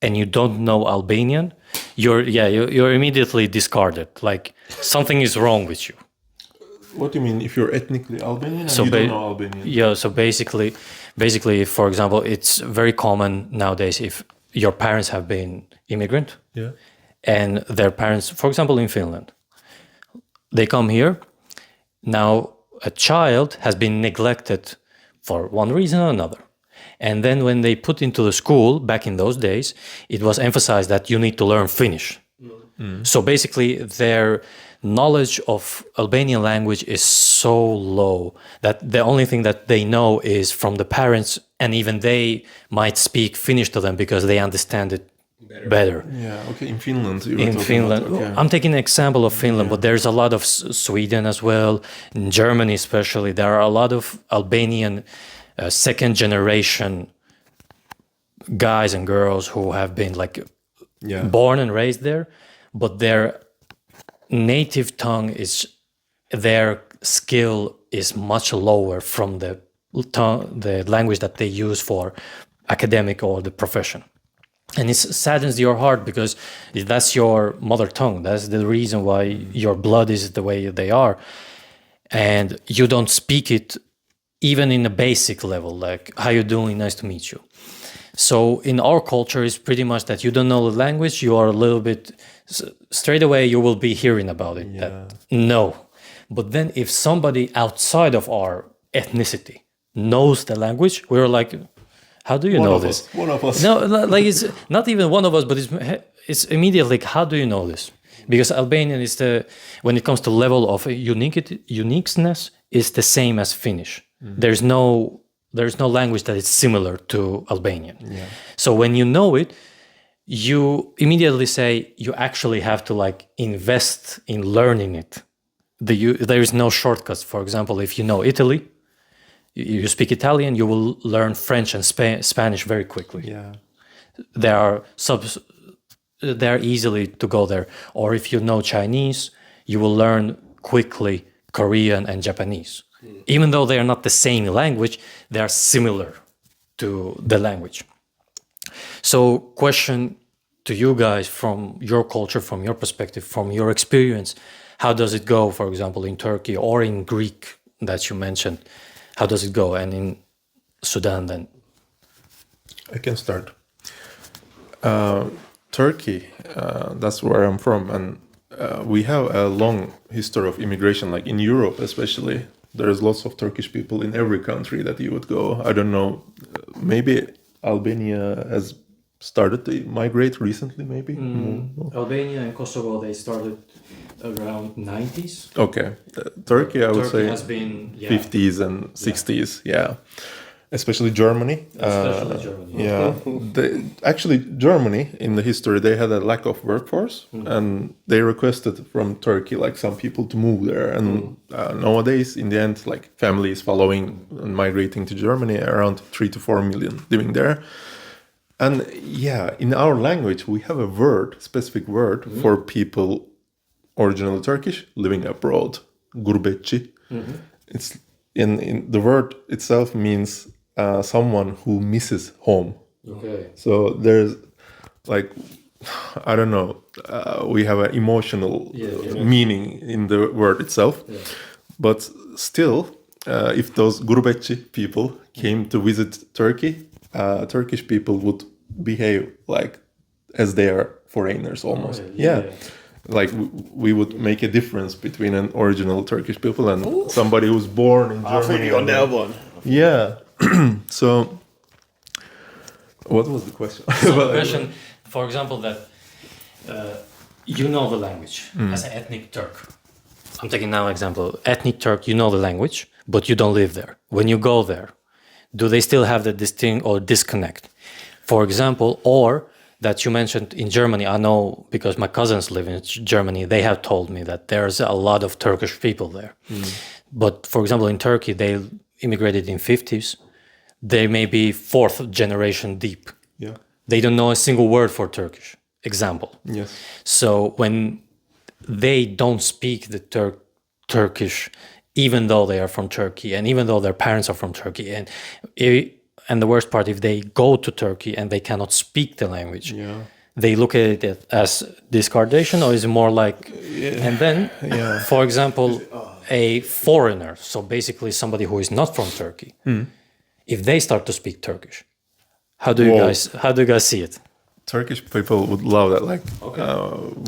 Speaker 1: and you don't know Albanian, you're immediately discarded. Like something is wrong with you.
Speaker 3: What do you mean if you're ethnically Albanian and you don't know Albanian?
Speaker 1: Yeah, so basically, for example, it's very common nowadays if your parents have been immigrant, and their parents, for example, in Finland, they come here. Now, a child has been neglected for one reason or another. And then when they put into the school, back in those days, it was emphasized that you need to learn Finnish. So basically, their knowledge of Albanian language is so low that the only thing that they know is from the parents, and even they might speak Finnish to them because they understand it better.
Speaker 3: Yeah, okay, in Finland.
Speaker 1: I'm taking an example of Finland, but there's a lot of Sweden as well, in Germany especially. There are a lot of Albanian second generation guys and girls who have been born and raised there, but their native tongue their skill is much lower from the language that they use for academic or the profession. And it saddens your heart because that's your mother tongue. That's the reason why your blood is the way they are. And you don't speak it even in a basic level, like, how you doing? Nice to meet you. So in our culture, it's pretty much that you don't know the language. You are a little bit, straight away, you will be hearing about it. No. But then if somebody outside of our ethnicity knows the language, we're like, how do you know this?
Speaker 3: One of us.
Speaker 1: No, like it's not even one of us, but it's immediately like, how do you know this? Because Albanian is when it comes to level of uniqueness, is the same as Finnish. There's no language that is similar to Albanian. Yeah. So when you know it, you immediately say you actually have to invest in learning it. There is no shortcuts. For example, if you know Italy, you speak Italian, you will learn French and Spanish very quickly. Yeah, they're easily to go there. Or if you know Chinese, you will learn quickly Korean and Japanese. Even though they are not the same language, they are similar to the language. So, question to you guys from your culture, from your perspective, from your experience, how does it go, for example, in Turkey or in Greek that you mentioned? How does it go? And in Sudan then?
Speaker 3: I can start. Turkey, that's where I'm from, and we have a long history of immigration, like in Europe especially. There's lots of Turkish people in every country that you would go. I don't know, maybe Albania has started to migrate recently, maybe?
Speaker 1: Albania and Kosovo, they started around 90s.
Speaker 3: Okay. Turkey, I would
Speaker 1: Turkey
Speaker 3: say
Speaker 1: has been
Speaker 3: 50s and 60s, yeah. Especially Germany.
Speaker 1: Especially Germany.
Speaker 3: Yeah. Actually, Germany, in the history, they had a lack of workforce, and they requested from Turkey, like some people, to move there. And nowadays, in the end, like families following and migrating to Germany, around 3 to 4 million living there. And yeah, in our language, we have a word, specific word for people originally Turkish living abroad, gurbetçi. It's in the word itself means someone who misses home.
Speaker 1: Okay.
Speaker 3: So there's like, I don't know, we have an emotional meaning in the word itself. Yeah. But still, if those gurbetçi people came to visit Turkey, Turkish people would behave like as they are foreigners almost. Yeah. Like we would make a difference between an original Turkish people and somebody who's born in Germany.
Speaker 2: On that one.
Speaker 3: Yeah. So, what was the question?
Speaker 1: So the question, for example, that you know the language as an ethnic Turk. I'm taking now an example. Ethnic Turk, you know the language, but you don't live there. When you go there, do they still have the distinct or disconnect? For example, or that you mentioned in Germany, I know because my cousins live in Germany, they have told me that there's a lot of Turkish people there. But for example, in Turkey, they immigrated in 50s. They may be fourth generation deep.
Speaker 3: Yeah.
Speaker 1: They don't know a single word for Turkish. Example.
Speaker 3: Yes.
Speaker 1: So when they don't speak the Turkish, even though they are from Turkey and even though their parents are from Turkey, and the worst part, if they go to Turkey and they cannot speak the language, they look at it as discardation, or is it more like, and then, for example, a foreigner, so basically somebody who is not from Turkey, if they start to speak Turkish, how do you guys see it?
Speaker 3: Turkish people would love that. Like,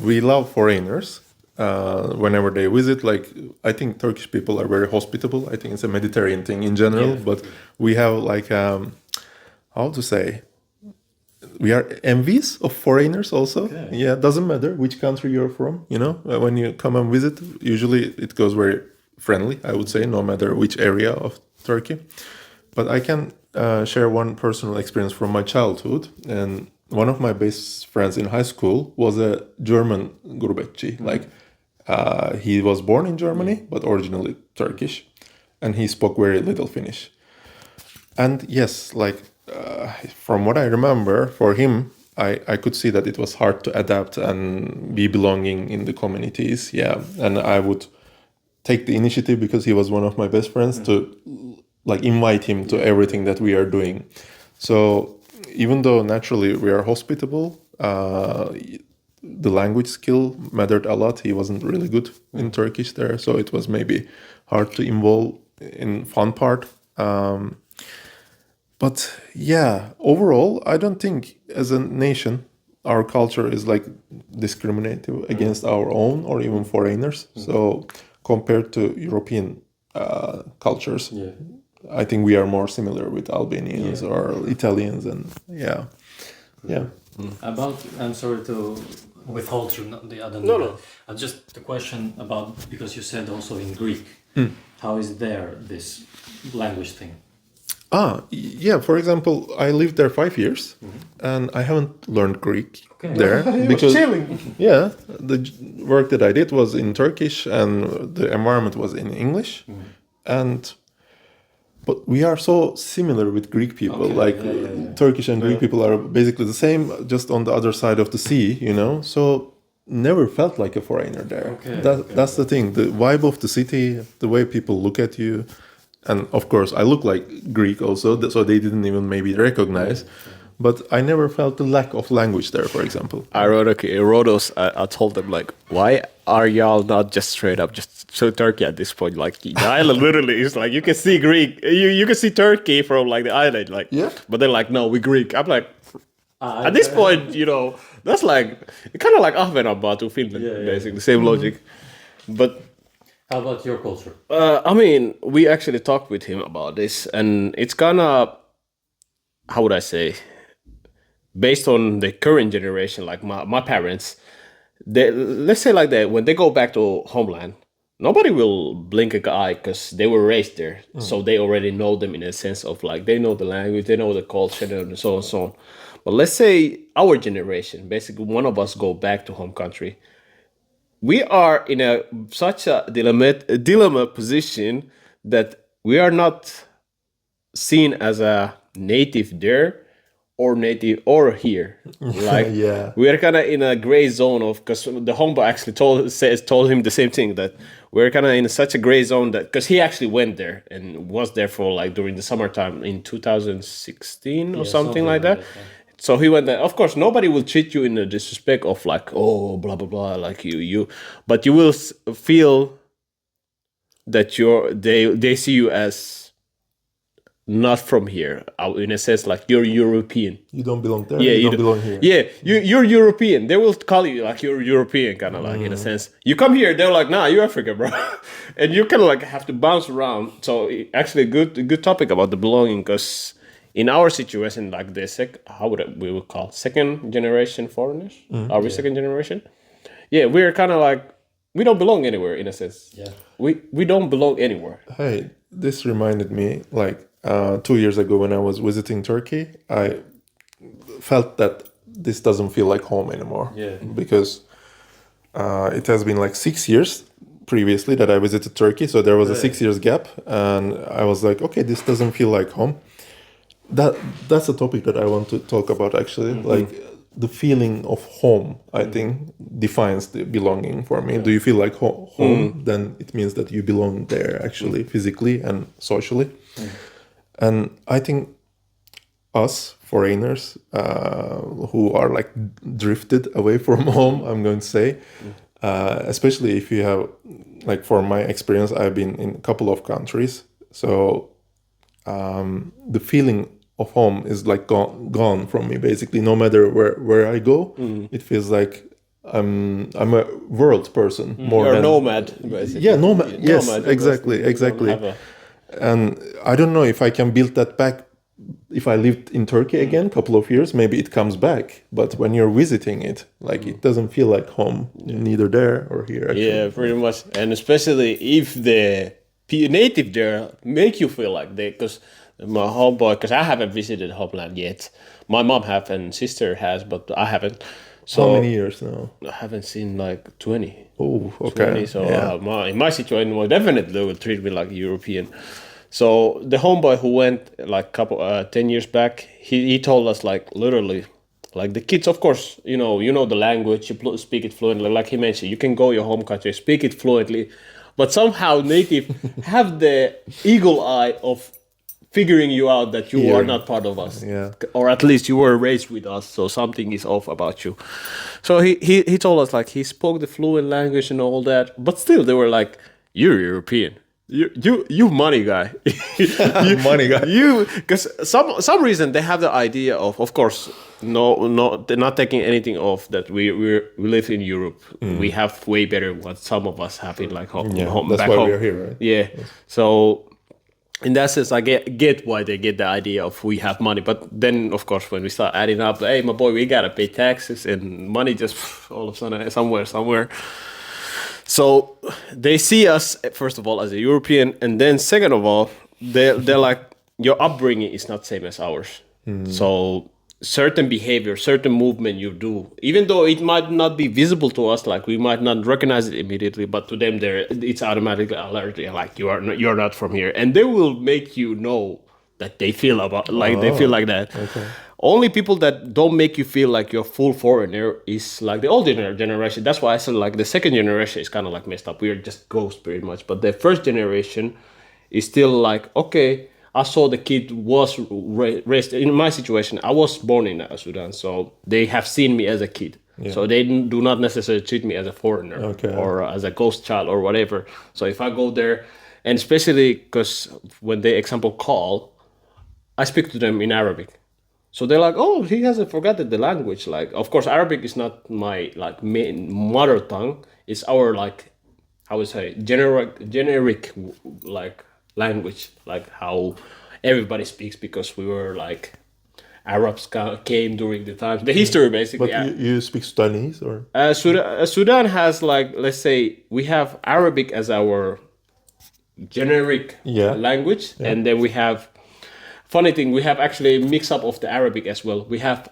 Speaker 3: we love foreigners. Whenever they visit, like, I think Turkish people are very hospitable. I think it's a Mediterranean thing in general, but we have like, how to say, we are envious of foreigners also. Okay. Yeah, doesn't matter which country you're from, you know, when you come and visit, usually it goes very friendly, I would say, no matter which area of Turkey. But I can share one personal experience from my childhood. And one of my best friends in high school was a German gurbetçi. Like, he was born in Germany, but originally Turkish. And he spoke very little Finnish. And yes, like, from what I remember, for him, I could see that it was hard to adapt and be belonging in the communities. Yeah. And I would take the initiative, because he was one of my best friends, to like invite him to everything that we are doing. So even though naturally we are hospitable, the language skill mattered a lot. He wasn't really good in Turkish there, so it was maybe hard to involve in fun part. But yeah, overall, I don't think as a nation, our culture is like discriminative against our own or even foreigners. So compared to European cultures, I think we are more similar with Albanians or Italians, and yeah.
Speaker 1: About, I'm sorry to withhold you the other.
Speaker 2: No.
Speaker 1: Just the question about, because you said also in Greek, how is there this language thing?
Speaker 3: For example, I lived there 5 years, and I haven't learned Greek there because the work that I did was in Turkish and the environment was in English, but we are so similar with Greek people. Turkish and Greek people are basically the same, just on the other side of the sea, you know. So never felt like a foreigner there. That's the thing. The vibe of the city, the way people look at you. And of course, I look like Greek also, so they didn't even maybe recognize. But I never felt the lack of language there, for example.
Speaker 2: Ironically, in Rhodos, I told them, like, why are y'all not just straight up just so Turkey at this point? Like, the island literally is like, you can see Greek, you can see Turkey from like the island, like, but they're like, no, we Greek. I'm like, At this point, that's like kind of like Ahvenanmaa to Finland, basically the same logic. But
Speaker 1: How about your culture?
Speaker 2: I mean, we actually talked with him about this, and it's kind of, how would I say, based on the current generation, like my parents, let's say like that, when they go back to homeland, nobody will blink an eye because they were raised there. So they already know them in a sense of like, they know the language, they know the culture, and so on and so on. But let's say our generation, basically one of us go back to home country, we are in such a dilemma position that we are not seen as a native there or native or here. Like
Speaker 3: Yeah.
Speaker 2: we are kind of in a gray zone of, because the homeboy actually told him the same thing, that we're kind of in such a gray zone that, because he actually went there and was there for like during the summertime in 2016 or something like that. So he went there. Of course, nobody will treat you in a disrespect of like, oh, blah blah blah, like you, but you will feel that they see you as not from here. In a sense, like you're European.
Speaker 3: You don't belong there.
Speaker 2: Yeah,
Speaker 3: you don't belong here.
Speaker 2: Yeah, you're European. They will call you like you're European, kind of like in a sense. You come here, they're like, nah, you're African, bro, and you kind of like have to bounce around. So actually, a good topic about the belonging, because in our situation, like the we would call second generation foreigners. Are we second generation? Yeah, we're kind of like, we don't belong anywhere in a sense.
Speaker 1: Yeah,
Speaker 2: we don't belong anywhere.
Speaker 3: Hey, this reminded me, like 2 years ago when I was visiting Turkey, I felt that this doesn't feel like home anymore.
Speaker 1: Yeah.
Speaker 3: Because it has been like 6 years previously that I visited Turkey, so there was a 6 years gap, and I was like, okay, this doesn't feel like home. That's a topic that I want to talk about actually. Like the feeling of home, I think, defines the belonging for me. Do you feel like home? Then it means that you belong there actually, physically and socially. And I think us foreigners who are like drifted away from home, I'm going to say, especially if you have, like for my experience, I've been in a couple of countries, so the feeling of home is like gone from me basically. No matter where I go, it feels like I'm a world person more
Speaker 2: You're
Speaker 3: than
Speaker 2: a nomad, basically.
Speaker 3: yeah, nomad. Yes,
Speaker 2: Nomad,
Speaker 3: exactly. And I don't know if I can build that back. If I lived in Turkey again, a couple of years, maybe it comes back. But when you're visiting it, like it doesn't feel like home, neither there or here. Actually.
Speaker 2: Yeah, pretty much. And especially if the native there make you feel like they, because my homeboy, because I haven't visited homeland yet. My mom have and sister has, but I haven't. So
Speaker 3: how many years now?
Speaker 2: I haven't seen like 20.
Speaker 3: Oh, okay.
Speaker 2: 20, so
Speaker 3: yeah.
Speaker 2: in my situation, well, definitely they will treat me like European. So the homeboy who went like 10 years back, he told us like literally, like the kids, of course, you know the language, you speak it fluently. Like he mentioned, you can go your home country, speak it fluently, but somehow native have the eagle eye of figuring you out that you are not part of us, or at least you were raised with us, so something is off about you. So he told us like he spoke the fluent language and all that, but still they were like, you're European. You money guy,
Speaker 3: Money guy.
Speaker 2: Because some reason they have the idea of course, no, they're not taking anything off that we live in Europe. We have way better what some of us have in like home.
Speaker 3: That's
Speaker 2: back
Speaker 3: why
Speaker 2: home.
Speaker 3: we're here, right?
Speaker 2: Yeah, so in that sense, I get why they get the idea of we have money, but then of course when we start adding up, hey my boy, we gotta pay taxes and money just all of a sudden somewhere. So they see us first of all as a European, and then second of all, they're like, your upbringing is not same as ours. So certain behavior, certain movement you do, even though it might not be visible to us, like we might not recognize it immediately, but to them, it's automatically alerting, like you're not from here, and they will make you know that they feel they feel like that. Okay. Only people that don't make you feel like you're full foreigner is like the older generation. That's why I said like the second generation is kind of like messed up. We're just ghosts pretty much, but the first generation is still like, okay, I saw the kid was raised in my situation. I was born in Sudan, so they have seen me as a kid. Yeah. So they do not necessarily treat me as a foreigner or as a ghost child or whatever. So if I go there, and especially because when they, example, call, I speak to them in Arabic. So they're like, oh, he hasn't forgotten the language. Like, of course, Arabic is not my like main mother tongue. It's our like, I would say, generic like language, like how everybody speaks because we were like Arabs came during the times, the history basically.
Speaker 3: But you speak Sudanese or?
Speaker 2: Sudan has like, let's say, we have Arabic as our generic language, and then we have, funny thing, we have actually a mix up of the Arabic as well. We have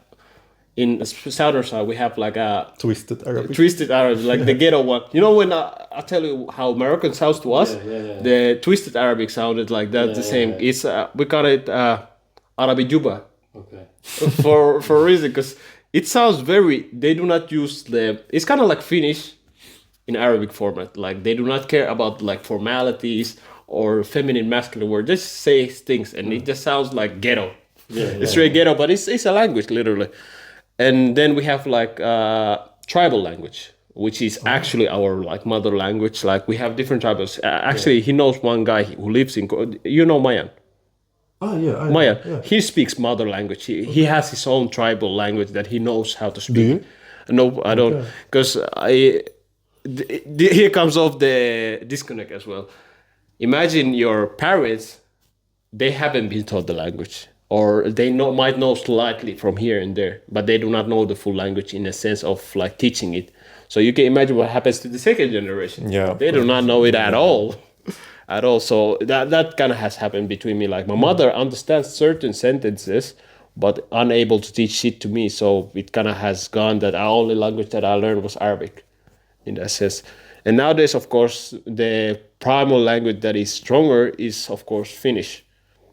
Speaker 2: in southern side we have like a
Speaker 3: Twisted Arabic.
Speaker 2: Twisted Arabic, like the ghetto one. You know when I tell you how Moroccan sounds to us, the twisted Arabic sounded like that. The same. It's we call it Arabi Juba.
Speaker 1: Okay.
Speaker 2: for a reason, because it sounds very. They do not use the. It's kind of like Finnish in Arabic format. Like they do not care about like formalities or feminine, masculine word. They just say things, and it just sounds like ghetto. It's very ghetto, but it's a language literally. And then we have like tribal language, which is actually our like mother language. Like we have different tribals. Actually, he knows one guy who lives in. You know Mayan.
Speaker 3: Oh yeah,
Speaker 2: Maya. Yeah. He speaks mother language. He has his own tribal language that he knows how to speak.
Speaker 3: Do you?
Speaker 2: No, I don't, because here comes off the disconnect as well. Imagine your parents; they haven't been taught the language, or they might know slightly from here and there, but they do not know the full language in a sense of like teaching it. So you can imagine what happens to the second generation.
Speaker 3: Yeah,
Speaker 2: they do not know it at all. At all. So that kind of has happened between me. Like my mother understands certain sentences, but unable to teach it to me. So it kind of has gone that the only language that I learned was Arabic in that sense. And nowadays, of course, the primal language that is stronger is, of course, Finnish.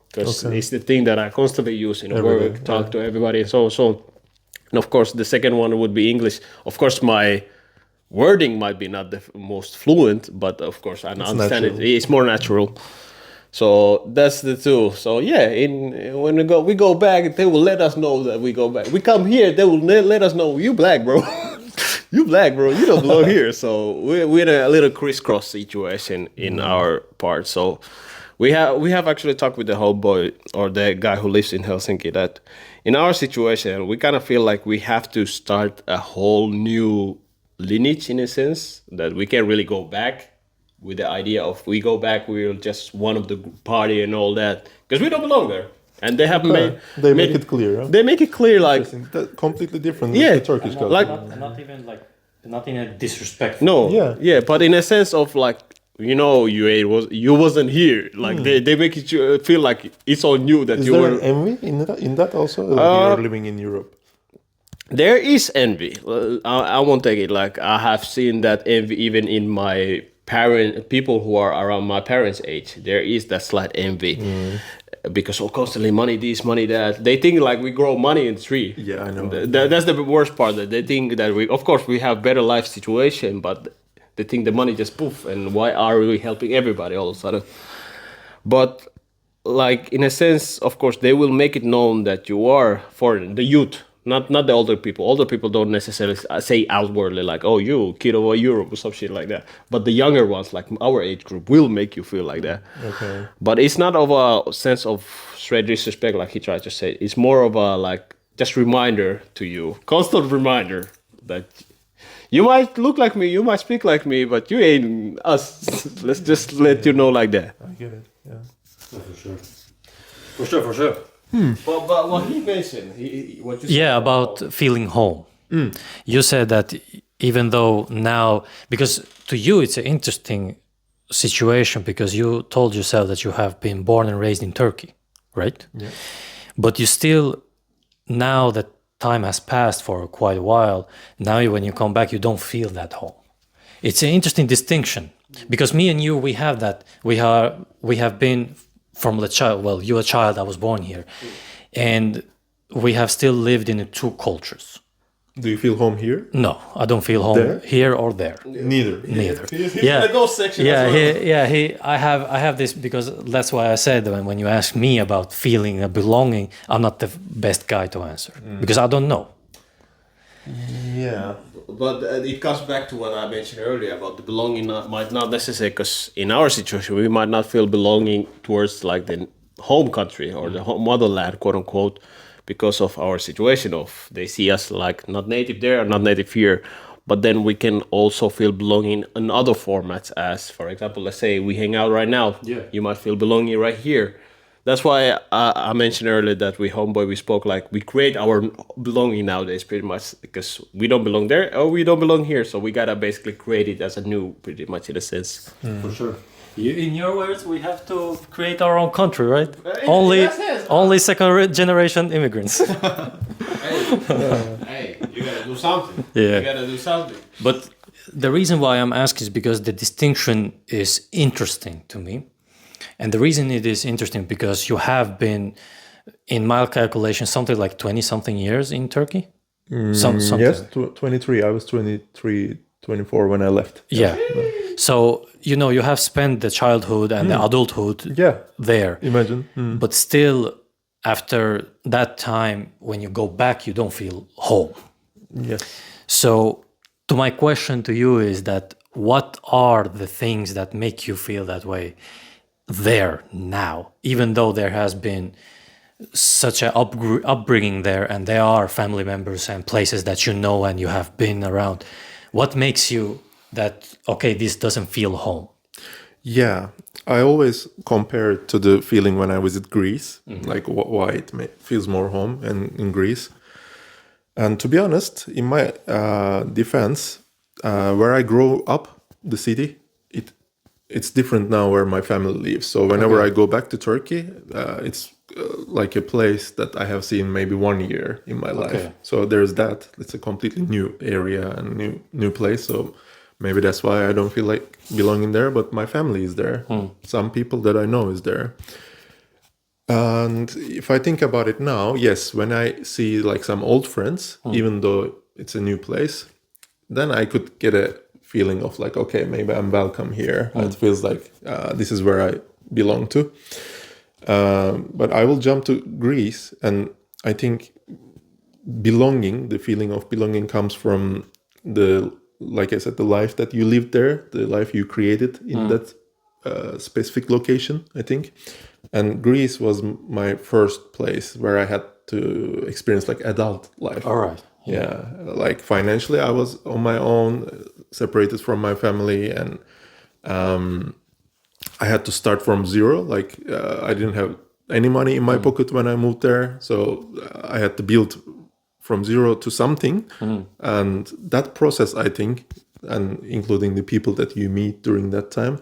Speaker 2: Because it's the thing that I constantly use in work, talk to everybody and so on. So, and of course, the second one would be English. Of course, my wording might be not the most fluent, but of course I understand it. It's more natural. So that's the two. So yeah, when we go back, they will let us know that we go back. We come here, they will let us know you black, bro. You black, bro. You don't belong here. So we're in a little crisscross situation in our part. So we have actually talked with the homeboy or the guy who lives in Helsinki that in our situation we kind of feel like we have to start a whole new lineage in a sense, that we can really go back with the idea of we go back, we're just one of the party and all that, because we don't belong there. And they have
Speaker 3: make it clear. Huh?
Speaker 2: They make it clear, like
Speaker 3: completely different. With the Turkish culture.
Speaker 1: Like not even like not in a disrespectful.
Speaker 2: No, but in a sense of like, you wasn't here. Like they make it feel like it's on you that
Speaker 3: Is
Speaker 2: you
Speaker 3: there
Speaker 2: were.
Speaker 3: envy in that also? You're living in Europe.
Speaker 2: There is envy. I won't take it. Like I have seen that envy even in my people who are around my parents' age. There is that slight envy because constantly money this, money that. They think like we grow money in the tree.
Speaker 3: Yeah, I know.
Speaker 2: That's the worst part. That they think that we have better life situation, but they think the money just poof. And why are we helping everybody all of a sudden? But like in a sense, of course, they will make it known that you are foreign, the youth. Not the older people. Older people don't necessarily say outwardly like, "Oh, you kid of Europe" or some shit like that. But the younger ones, like our age group, will make you feel like that.
Speaker 3: Okay.
Speaker 2: But it's not of a sense of straight disrespect, like he tried to say. It's more of a like just reminder to you, constant reminder that you might look like me, you might speak like me, but you ain't us. Let's just let you know like that.
Speaker 3: I get it. Yeah.
Speaker 1: For sure.
Speaker 2: But what he mentioned, what you said
Speaker 1: about feeling home. You said that even though now, because to you it's an interesting situation because you told yourself that you have been born and raised in Turkey, right?
Speaker 3: Yeah.
Speaker 1: But you still, now that time has passed for quite a while, now when you come back, you don't feel that home. It's an interesting distinction because me and you, we have that. We have been from the child. Well, you're a child. I was born here, and we have still lived in two cultures.
Speaker 3: Do you feel home here?
Speaker 1: No, I don't feel home here or there.
Speaker 3: Neither.
Speaker 2: He's in the ghost section.
Speaker 1: I have this because that's why I said when you ask me about feeling a belonging, I'm not the best guy to answer because I don't know.
Speaker 3: Yeah.
Speaker 2: But it comes back to what I mentioned earlier about the belonging might not necessarily, because in our situation we might not feel belonging towards like the home country or the home motherland, quote unquote, because of our situation of they see us like not native there or not native here. But then we can also feel belonging in other formats, as for example, let's say we hang out right now.
Speaker 1: Yeah.
Speaker 2: You might feel belonging right here. That's why I mentioned earlier that we spoke like we create our belonging nowadays pretty much because we don't belong there or we don't belong here. So we gotta basically create it as a new, pretty much in a sense.
Speaker 1: For sure. In your words, we have to create our own country, right?
Speaker 2: Yes.
Speaker 1: Only second generation immigrants.
Speaker 2: Hey, you gotta do something.
Speaker 1: Yeah.
Speaker 2: You gotta do something.
Speaker 1: But the reason why I'm asking is because the distinction is interesting to me. And the reason it is interesting because you have been, in my calculation, something like 20-something years in Turkey? Something.
Speaker 3: Yes, 23. I was 23, 24 when I left.
Speaker 1: Yeah. So, you have spent the childhood and the adulthood
Speaker 3: Yeah,
Speaker 1: there.
Speaker 3: imagine.
Speaker 1: But still, after that time, when you go back, you don't feel home.
Speaker 3: Yes.
Speaker 1: So, to my question to you is that what are the things that make you feel that way there now, even though there has been such an upbringing there and there are family members and places that and you have been around? What makes you that, okay, this doesn't feel home?
Speaker 3: Yeah, I always compare it to the feeling when I visit Greece, like why it feels more home in Greece. And to be honest, in my defense, where I grew up, the city, it's different now where my family lives. So whenever I go back to Turkey, it's like a place that I have seen maybe 1 year in my life. So there's that. It's a completely new area and new place. So maybe that's why I don't feel like belonging there. But my family is there. Some people that I know is there. And if I think about it now, yes, when I see like some old friends, even though it's a new place, then I could get a feeling of like, okay, maybe I'm welcome here. It feels like this is where I belong to. But I will jump to Greece, and I think the feeling of belonging comes from like I said, the life that you lived there, the life you created in that specific location, I think. And Greece was my first place where I had to experience like adult life.
Speaker 1: All right.
Speaker 3: Yeah, like financially, I was on my own, separated from my family, and I had to start from zero. Like I didn't have any money in my pocket when I moved there, so I had to build from zero to something. And that process, I think, and including the people that you meet during that time,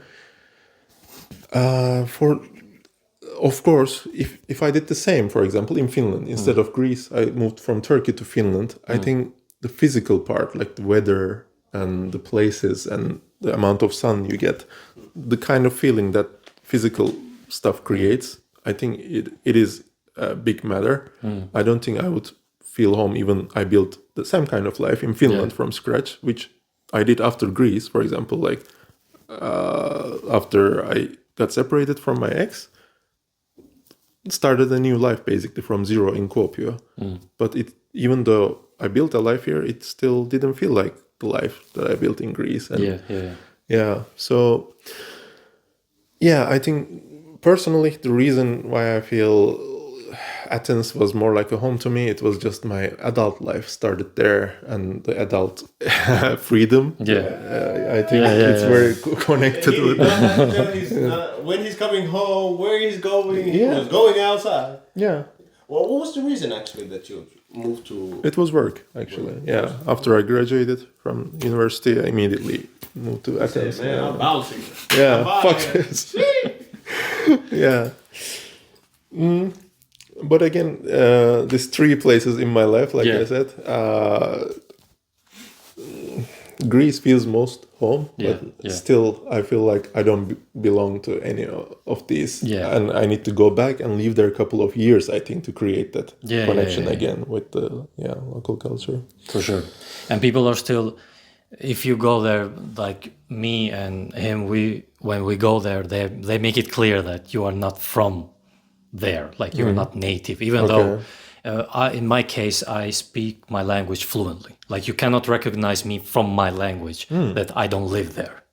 Speaker 3: of course, if I did the same, for example, in Finland, instead of Greece, I moved from Turkey to Finland. I think the physical part, like the weather and the places and the amount of sun you get, the kind of feeling that physical stuff creates, I think it is a big matter. I don't think I would feel home even I built the same kind of life in Finland from scratch, which I did after Greece, for example, like after I got separated from my ex, started a new life basically from zero in Kuopio. But even though I built a life here, it still didn't feel like the life that I built in Greece. And so I think personally the reason why I feel Athens was more like a home to me, it was just my adult life started there and the adult freedom. I think it's very connected with
Speaker 2: when he's coming home, where he's going, he was going outside.
Speaker 3: Yeah.
Speaker 2: Well, what was the reason actually that you moved to?
Speaker 3: It was work, actually. Yeah. After I graduated from university, I immediately moved to Athens.
Speaker 2: Man, I'm bouncing.
Speaker 3: Yeah. Fuck this. Yeah. But again, these three places in my life, like I said, Greece feels most home, but still I feel like I don't belong to any of these. And I need to go back and live there a couple of years, I think, to create that connection again with the local culture.
Speaker 1: For sure. And people are still, if you go there, like me and him, when we go there, they make it clear that you are not from there, like you're not native, even though in my case I speak my language fluently. Like you cannot recognize me from my language that I don't live there.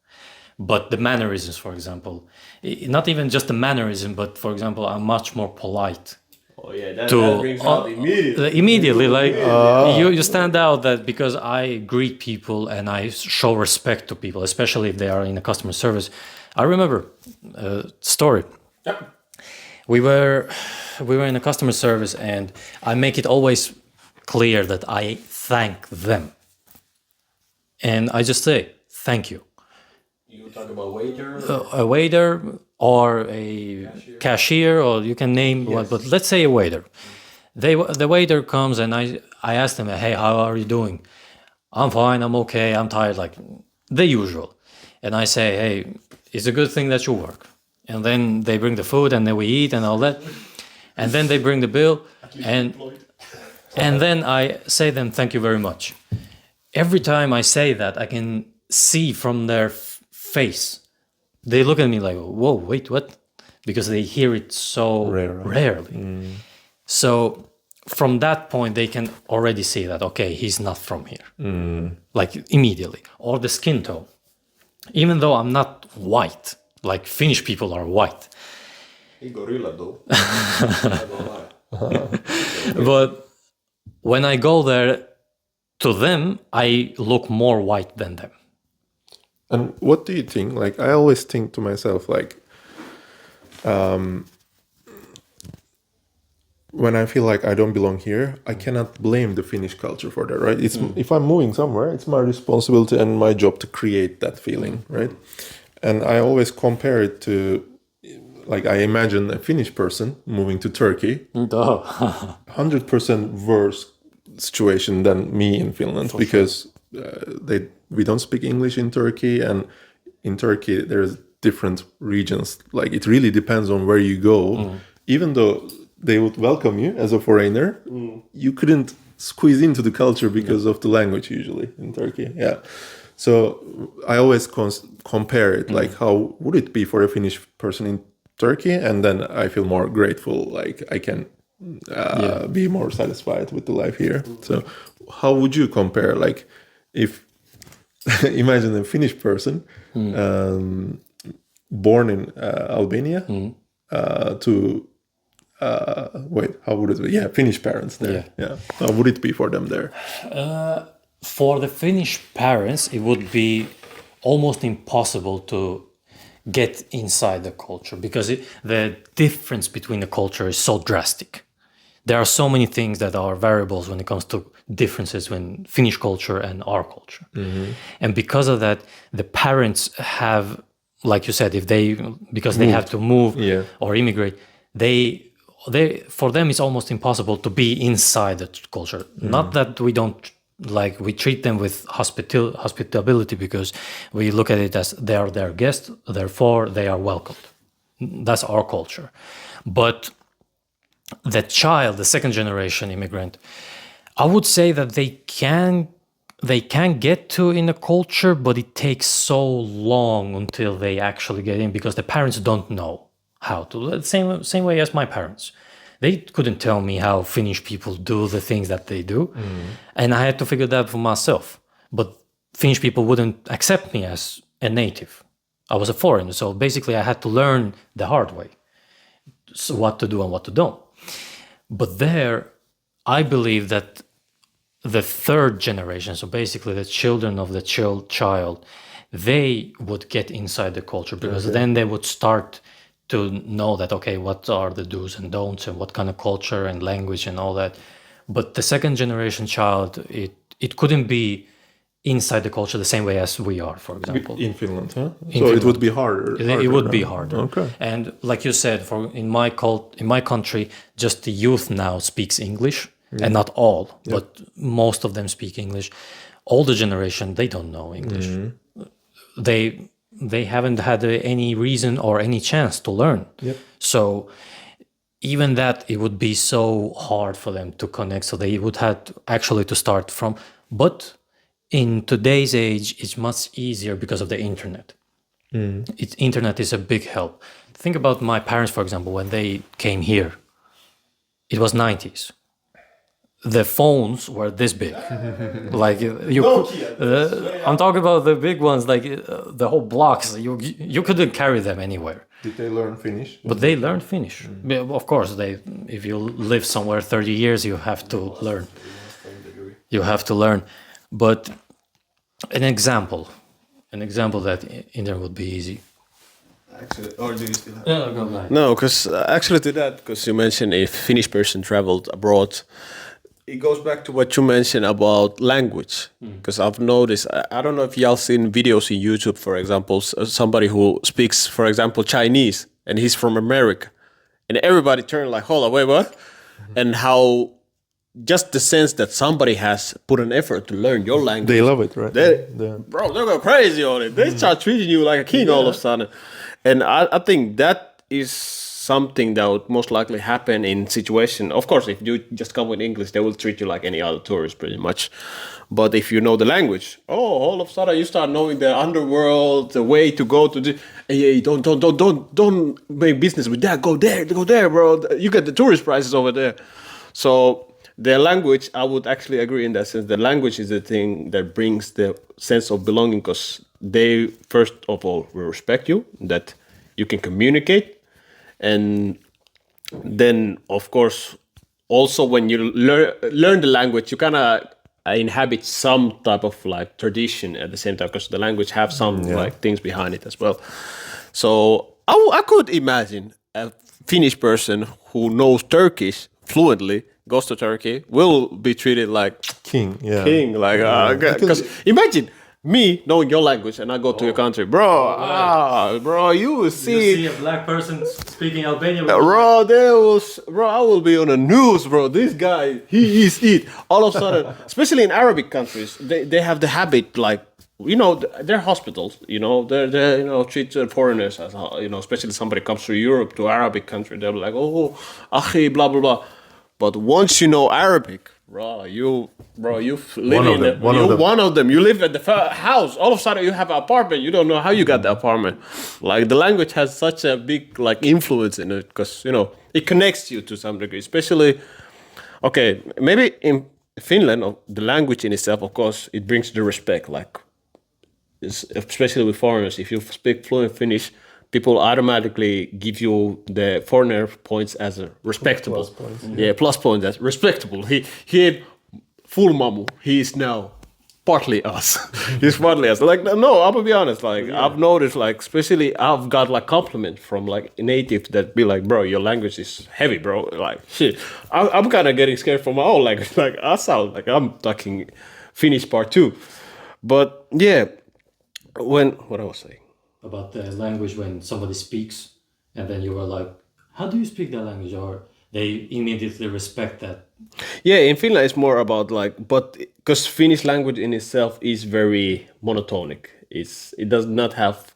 Speaker 1: But the mannerisms, for example, not even just the mannerism, but for example, I'm much more polite
Speaker 2: Oh yeah, that
Speaker 1: to
Speaker 2: brings out immediately.
Speaker 1: immediately like you stand out that because I greet people and I show respect to people, especially if they are in a customer service. I remember a story. We were in a customer service and I make it always clear that I thank them, and I just say thank you.
Speaker 2: You talk about waiter.
Speaker 1: A waiter or a cashier, or you can name what, but let's say a waiter. The waiter comes and I ask them, hey, how are you doing? I'm fine, I'm okay, I'm tired, like the usual. And I say, hey, it's a good thing that you work. And then they bring the food and then we eat and all that. And then they bring the bill and then I say them, thank you very much. Every time I say that, I can see from their face, they look at me like, whoa, wait, what? Because they hear it so rarely. So from that point, they can already see that, okay, he's not from here, like immediately. Or the skin tone. Even though I'm not white, like Finnish people are white.
Speaker 2: He gorilla though.
Speaker 1: But when I go there, to them, I look more white than them.
Speaker 3: And what do you think? Like, I always think to myself, like, when I feel like I don't belong here, I cannot blame the Finnish culture for that, right? It's if I'm moving somewhere, it's my responsibility and my job to create that feeling, right? And I always compare it to, like, I imagine a Finnish person moving to Turkey, 100% worse situation than me in Finland, because we don't speak English in Turkey, and in Turkey there's different regions. Like, it really depends on where you go. Even though they would welcome you as a foreigner, you couldn't squeeze into the culture because of the language usually in Turkey. Yeah. So I always compare it, like, how would it be for a Finnish person in Turkey? And then I feel more grateful, like I can be more satisfied with the life here. So how would you compare, like, if imagine a Finnish person born in Albania to how would it be? Yeah, Finnish parents there. Yeah. How would it be for them there?
Speaker 1: For the Finnish parents, it would be almost impossible to get inside the culture because the difference between the culture is so drastic. There are so many things that are variables when it comes to differences between Finnish culture and our culture. And because of that, the parents have, like you said, because they have to move or immigrate, for them it's almost impossible to be inside the culture. Not that we don't, like, we treat them with hospitality, because we look at it as they are their guests, therefore they are welcomed. That's our culture. But the child, the second generation immigrant, I would say that they can get to in a culture, but it takes so long until they actually get in, because the parents don't know how to. The same way as my parents. They couldn't tell me how Finnish people do the things that they do. And I had to figure that out for myself. But Finnish people wouldn't accept me as a native. I was a foreigner. So basically I had to learn the hard way. So what to do and what to don't. But there, I believe that the third generation, so basically the children of the child, they would get inside the culture, because then they would start to know that, okay, what are the do's and don'ts and what kind of culture and language and all that. But the second generation child, it couldn't be inside the culture the same way as we are, for example.
Speaker 3: In Finland, huh?
Speaker 1: Finland.
Speaker 3: It would be harder.
Speaker 1: It would be harder.
Speaker 3: Okay.
Speaker 1: And like you said, in my country, just the youth now speaks English, and not all, but most of them speak English. Older generation, they don't know English. They haven't had any reason or any chance to learn. So even that, it would be so hard for them to connect. So they would have actually to start from. But in today's age, it's much easier because of the internet. Internet is a big help. Think about my parents, for example, when they came here. It was 90s. the phones were this big. Like I'm talking about the big ones, like the whole blocks. You couldn't carry them anywhere.
Speaker 3: Did they learn Finnish?
Speaker 1: But they learned Finnish. Of course, if you live somewhere 30 years, you have to learn. You have to learn. But an example that in there would be easy.
Speaker 2: Actually, or do you still have?
Speaker 1: Yeah, go ahead.
Speaker 2: No, because actually to that, because you mentioned a Finnish person traveled abroad, it goes back to what you mentioned about language. Because I've noticed, I don't know if y'all seen videos in YouTube, for example, somebody who speaks, for example, Chinese, and he's from America, and everybody turned like, hold on, wait, what? And how just the sense that somebody has put an effort to learn your language.
Speaker 3: They love it, right?
Speaker 2: Bro, they go crazy on it. They start treating you like a king all of a sudden. And I think that is something that would most likely happen in situation. Of course, if you just come with English, they will treat you like any other tourist pretty much. But if you know the language, all of a sudden you start knowing the underworld, the way to go to the. Hey, don't make business with that. Go there, bro. You get the tourist prices over there. So the language, I would actually agree in that sense. The language is the thing that brings the sense of belonging, because they, first of all, will respect you, that you can communicate. And then, of course, also when you learn the language, you kind of inhabit some type of like tradition at the same time, because the language have some like things behind it as well. So I could imagine a Finnish person who knows Turkish fluently, goes to Turkey, will be treated like
Speaker 3: king,
Speaker 2: like because imagine me knowing your language and I go to your country, bro, you will see.
Speaker 1: You see a black person speaking Albanian.
Speaker 2: Bro, I will be on the news, bro. This guy, he is it. All of a sudden, especially in Arabic countries, they have the habit, like, they're hospitals, they treat foreigners as, especially somebody comes to Europe, to Arabic country, they're like, oh, akhi, blah, blah, blah. But once you know Arabic, you live one of them. You live at the house. All of a sudden, you have an apartment. You don't know how you got the apartment. Like, the language has such a big like influence in it, because it connects you to some degree. Especially, okay, maybe in Finland, the language in itself, of course, it brings the respect. Like, especially with foreigners, if you speak fluent Finnish, people automatically give you the foreigner points as a respectable. Plus points. Yeah, plus points as respectable. He had full mamu. He is now partly us. He's partly us. Like, no, I'm gonna be honest. Like, I've noticed, like, especially I've got like compliment from like native that be like, bro, your language is heavy, bro. Like, shit. I'm kind of getting scared for my own language. Like, I sound like I'm talking Finnish part two. But yeah, what I was saying
Speaker 1: about the language, when somebody speaks and then you were like, how do you speak that language? Or they immediately respect that.
Speaker 2: Yeah, in Finland it's more about like, but because Finnish language in itself is very monotonic. It does not have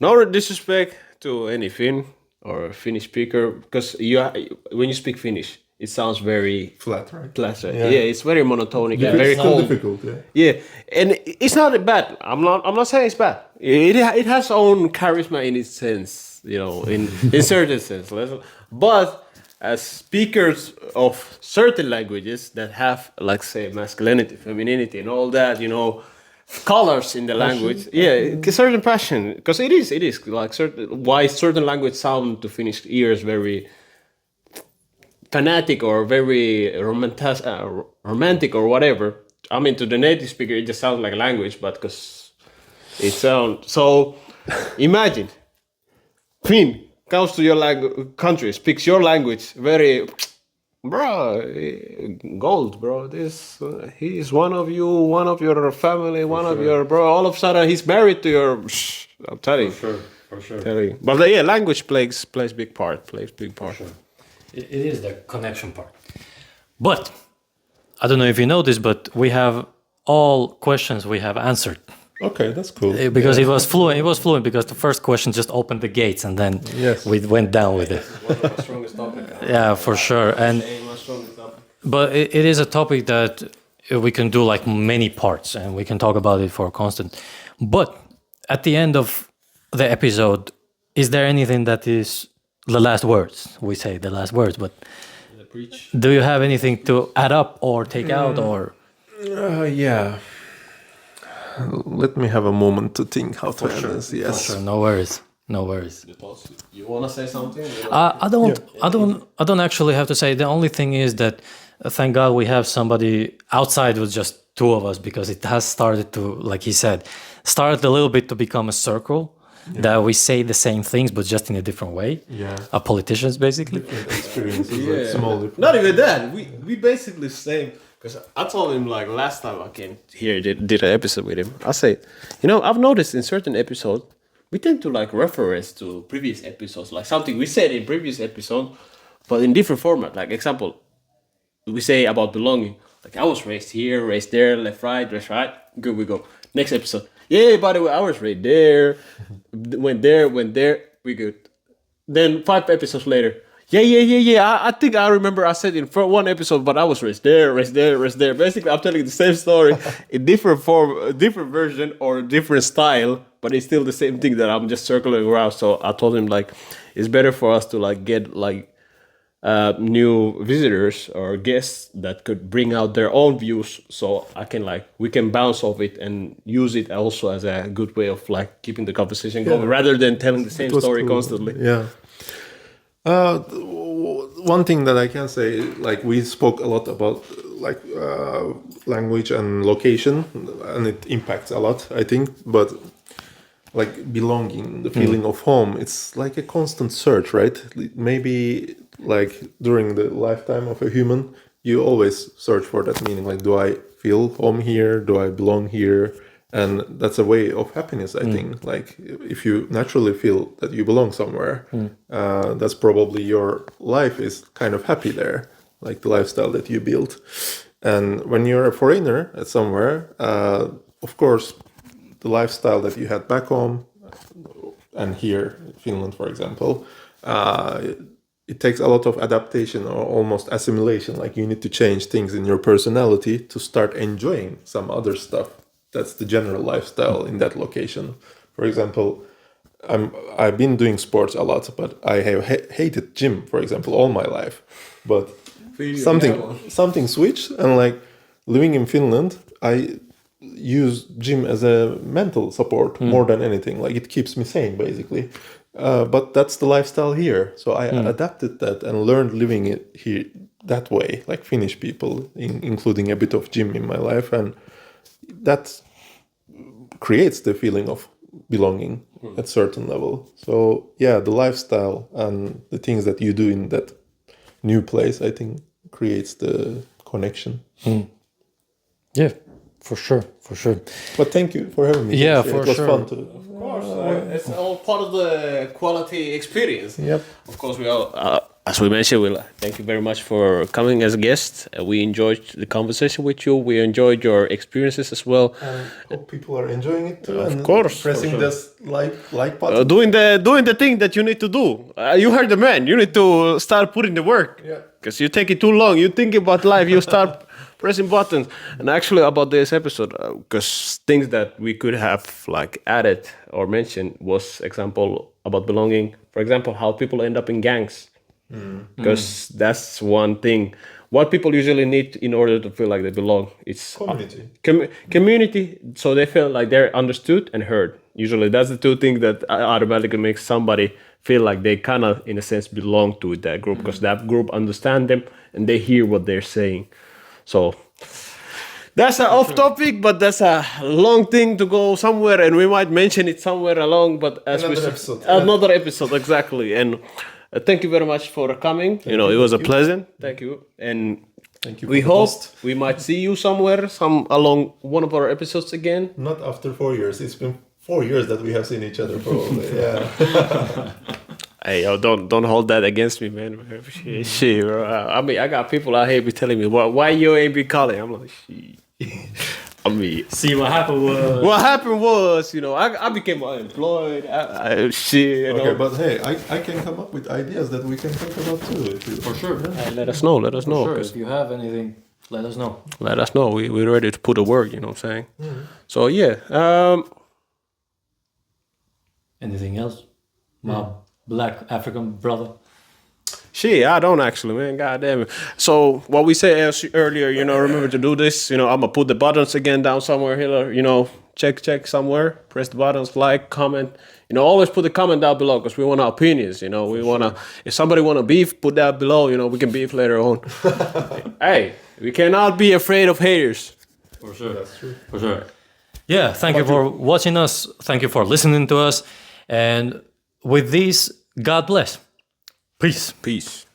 Speaker 2: no disrespect to any Finn or Finnish speaker, because when you speak Finnish, it sounds very
Speaker 3: flat, right?
Speaker 2: Flat, right? Yeah, it's very monotonic.
Speaker 3: Yeah,
Speaker 2: and very
Speaker 3: it's so difficult.
Speaker 2: Yeah, and it's not bad. I'm not saying it's bad. It has own charisma in its sense, in certain sense. But as speakers of certain languages that have, like, say, masculinity, femininity, and all that, colors in the language, certain passion, because it is like certain language sound to Finnish ears very fanatic or very romantic or whatever. I mean, to the native speaker, it just sounds like a language, but because it sounds so. Imagine, Finn comes to your country, speaks your language, very, bro, gold, bro. This he is one of you, one of your family, one of your bro. All of a sudden, he's married to your. I'm telling you,
Speaker 1: for sure.
Speaker 2: Telling you. But yeah, language plays big part. Plays big part.
Speaker 1: For sure. It is the connection part. But I don't know if you know this, but we have all questions we have answered.
Speaker 3: Okay, that's cool.
Speaker 1: Because it was fluent. It was fluent because the first question just opened the gates, and then we went down with it.
Speaker 2: One of the strongest topics.
Speaker 1: Yeah, for sure. But it is a topic that we can do like many parts, and we can talk about it for constant. But at the end of the episode, is there anything that is the last words? We say the last words, but
Speaker 2: preach.
Speaker 1: Do you have anything to add up or take out or?
Speaker 3: Yeah. Let me have a moment to think how to end this. Yes.
Speaker 1: Sure, no worries. No worries.
Speaker 2: You want to say something?
Speaker 1: I don't actually have to say. The only thing is that thank God we have somebody outside with just two of us, because it has started to, like he said, started a little bit to become a circle that we say the same things but just in a different way.
Speaker 3: Yeah.
Speaker 1: Politicians basically.
Speaker 3: Different experiences, like small different.
Speaker 2: Not even that. We basically same. Because I told him like last time I came here, did an episode with him. I said, I've noticed in certain episodes we tend to like reference to previous episodes, like something we said in previous episode, but in different format. Like example, we say about belonging. Like I was raised here, raised there, left, right, good, we go. Next episode. Yeah, by the way, I was raised there, went there, we good. Then 5 episodes later, yeah. I think I remember I said in one episode, but I was raised there. Basically, I'm telling the same story in different form, different version or different style, but it's still the same thing that I'm just circling around. So I told him like, it's better for us to like get like new visitors or guests that could bring out their own views, so we can bounce off it and use it also as a good way of like keeping the conversation going rather than telling the same story constantly.
Speaker 3: Yeah. One thing that I can say, like we spoke a lot about like language and location, and it impacts a lot, I think, but like belonging, the feeling of home, it's like a constant search, right? Maybe like during the lifetime of a human, you always search for that meaning, like, do I feel home here? Do I belong here? And that's a way of happiness, I think. Like if you naturally feel that you belong somewhere, that's probably your life is kind of happy there, like the lifestyle that you built. And when you're a foreigner at somewhere, of course, the lifestyle that you had back home and here, Finland, for example, it takes a lot of adaptation or almost assimilation. Like you need to change things in your personality to start enjoying some other stuff. That's the general lifestyle in that location. For example, I've been doing sports a lot, but I have hated gym, for example, all my life. But something switched, and like living in Finland, I use gym as a mental support more than anything. Like it keeps me sane, basically. But that's the lifestyle here. So I adapted that and learned living it here that way, like Finnish people, including a bit of gym in my life. And that creates the feeling of belonging at certain level. So yeah, the lifestyle and the things that you do in that new place, I think, creates the connection.
Speaker 1: Yeah, for sure.
Speaker 3: But thank you for having me.
Speaker 1: Yeah,
Speaker 3: it
Speaker 1: for
Speaker 3: was
Speaker 1: sure.
Speaker 3: fun to.
Speaker 2: Of course, it's all part of the quality experience.
Speaker 3: Yep.
Speaker 2: Of course, we all, as we mentioned, we'll thank you very much for coming as a guest. We enjoyed the conversation with you. We enjoyed your experiences as well.
Speaker 3: Hope people are enjoying it too.
Speaker 2: Of course,
Speaker 3: pressing this like button.
Speaker 2: doing the thing that you need to do. You heard the man. You need to start putting the work.
Speaker 3: Yeah.
Speaker 2: Because you take it too long. You think about life. You start pressing buttons. And actually, about this episode, because things that we could have like added or mentioned was example about belonging. For example, how people end up in gangs. Because that's one thing. What people usually need in order to feel like they belong, it's
Speaker 3: Community.
Speaker 2: Community, so they feel like they're understood and heard. Usually, that's the two things that automatically makes somebody feel like they kind of, in a sense, belong to that group, because that group understand them and they hear what they're saying. So that's an off topic, but that's a long thing to go somewhere, and we might mention it somewhere along. But as another episode, exactly. And thank you very much for coming. It was a pleasure. Thank you, and
Speaker 3: Thank you.
Speaker 2: We hope we might see you somewhere, along one of our episodes again.
Speaker 3: Not after 4 years. It's been 4 years that we have seen each other, probably. Yeah.
Speaker 2: Hey, yo, don't hold that against me, man. Shit, bro. I mean, I got people out here be telling me, why you ain't be calling? I'm like, shit. I mean,
Speaker 1: See, what happened
Speaker 2: was, I became unemployed. Shit,
Speaker 3: Okay, but hey, I can come up with ideas that we can talk about too. If you,
Speaker 1: For sure.
Speaker 2: Let us know.
Speaker 1: Sure. If you have anything, let us know.
Speaker 2: Let us know. We're ready to put a work, you know what I'm saying? So, yeah.
Speaker 1: Anything else? My black African brother.
Speaker 2: Shit, I don't actually, man. God damn it. So what we said earlier, remember to do this. I'm gonna put the buttons again down somewhere here. Check somewhere. Press the buttons, like, comment. Always put the comment down below because we want our opinions. We wanna. If somebody wanna beef, put that below. We can beef later on. Hey, we cannot be afraid of haters.
Speaker 1: For sure.
Speaker 3: That's true.
Speaker 1: For sure. Yeah, thank you for watching us. Thank you for listening to us. And with this, God bless. Peace.
Speaker 2: Peace.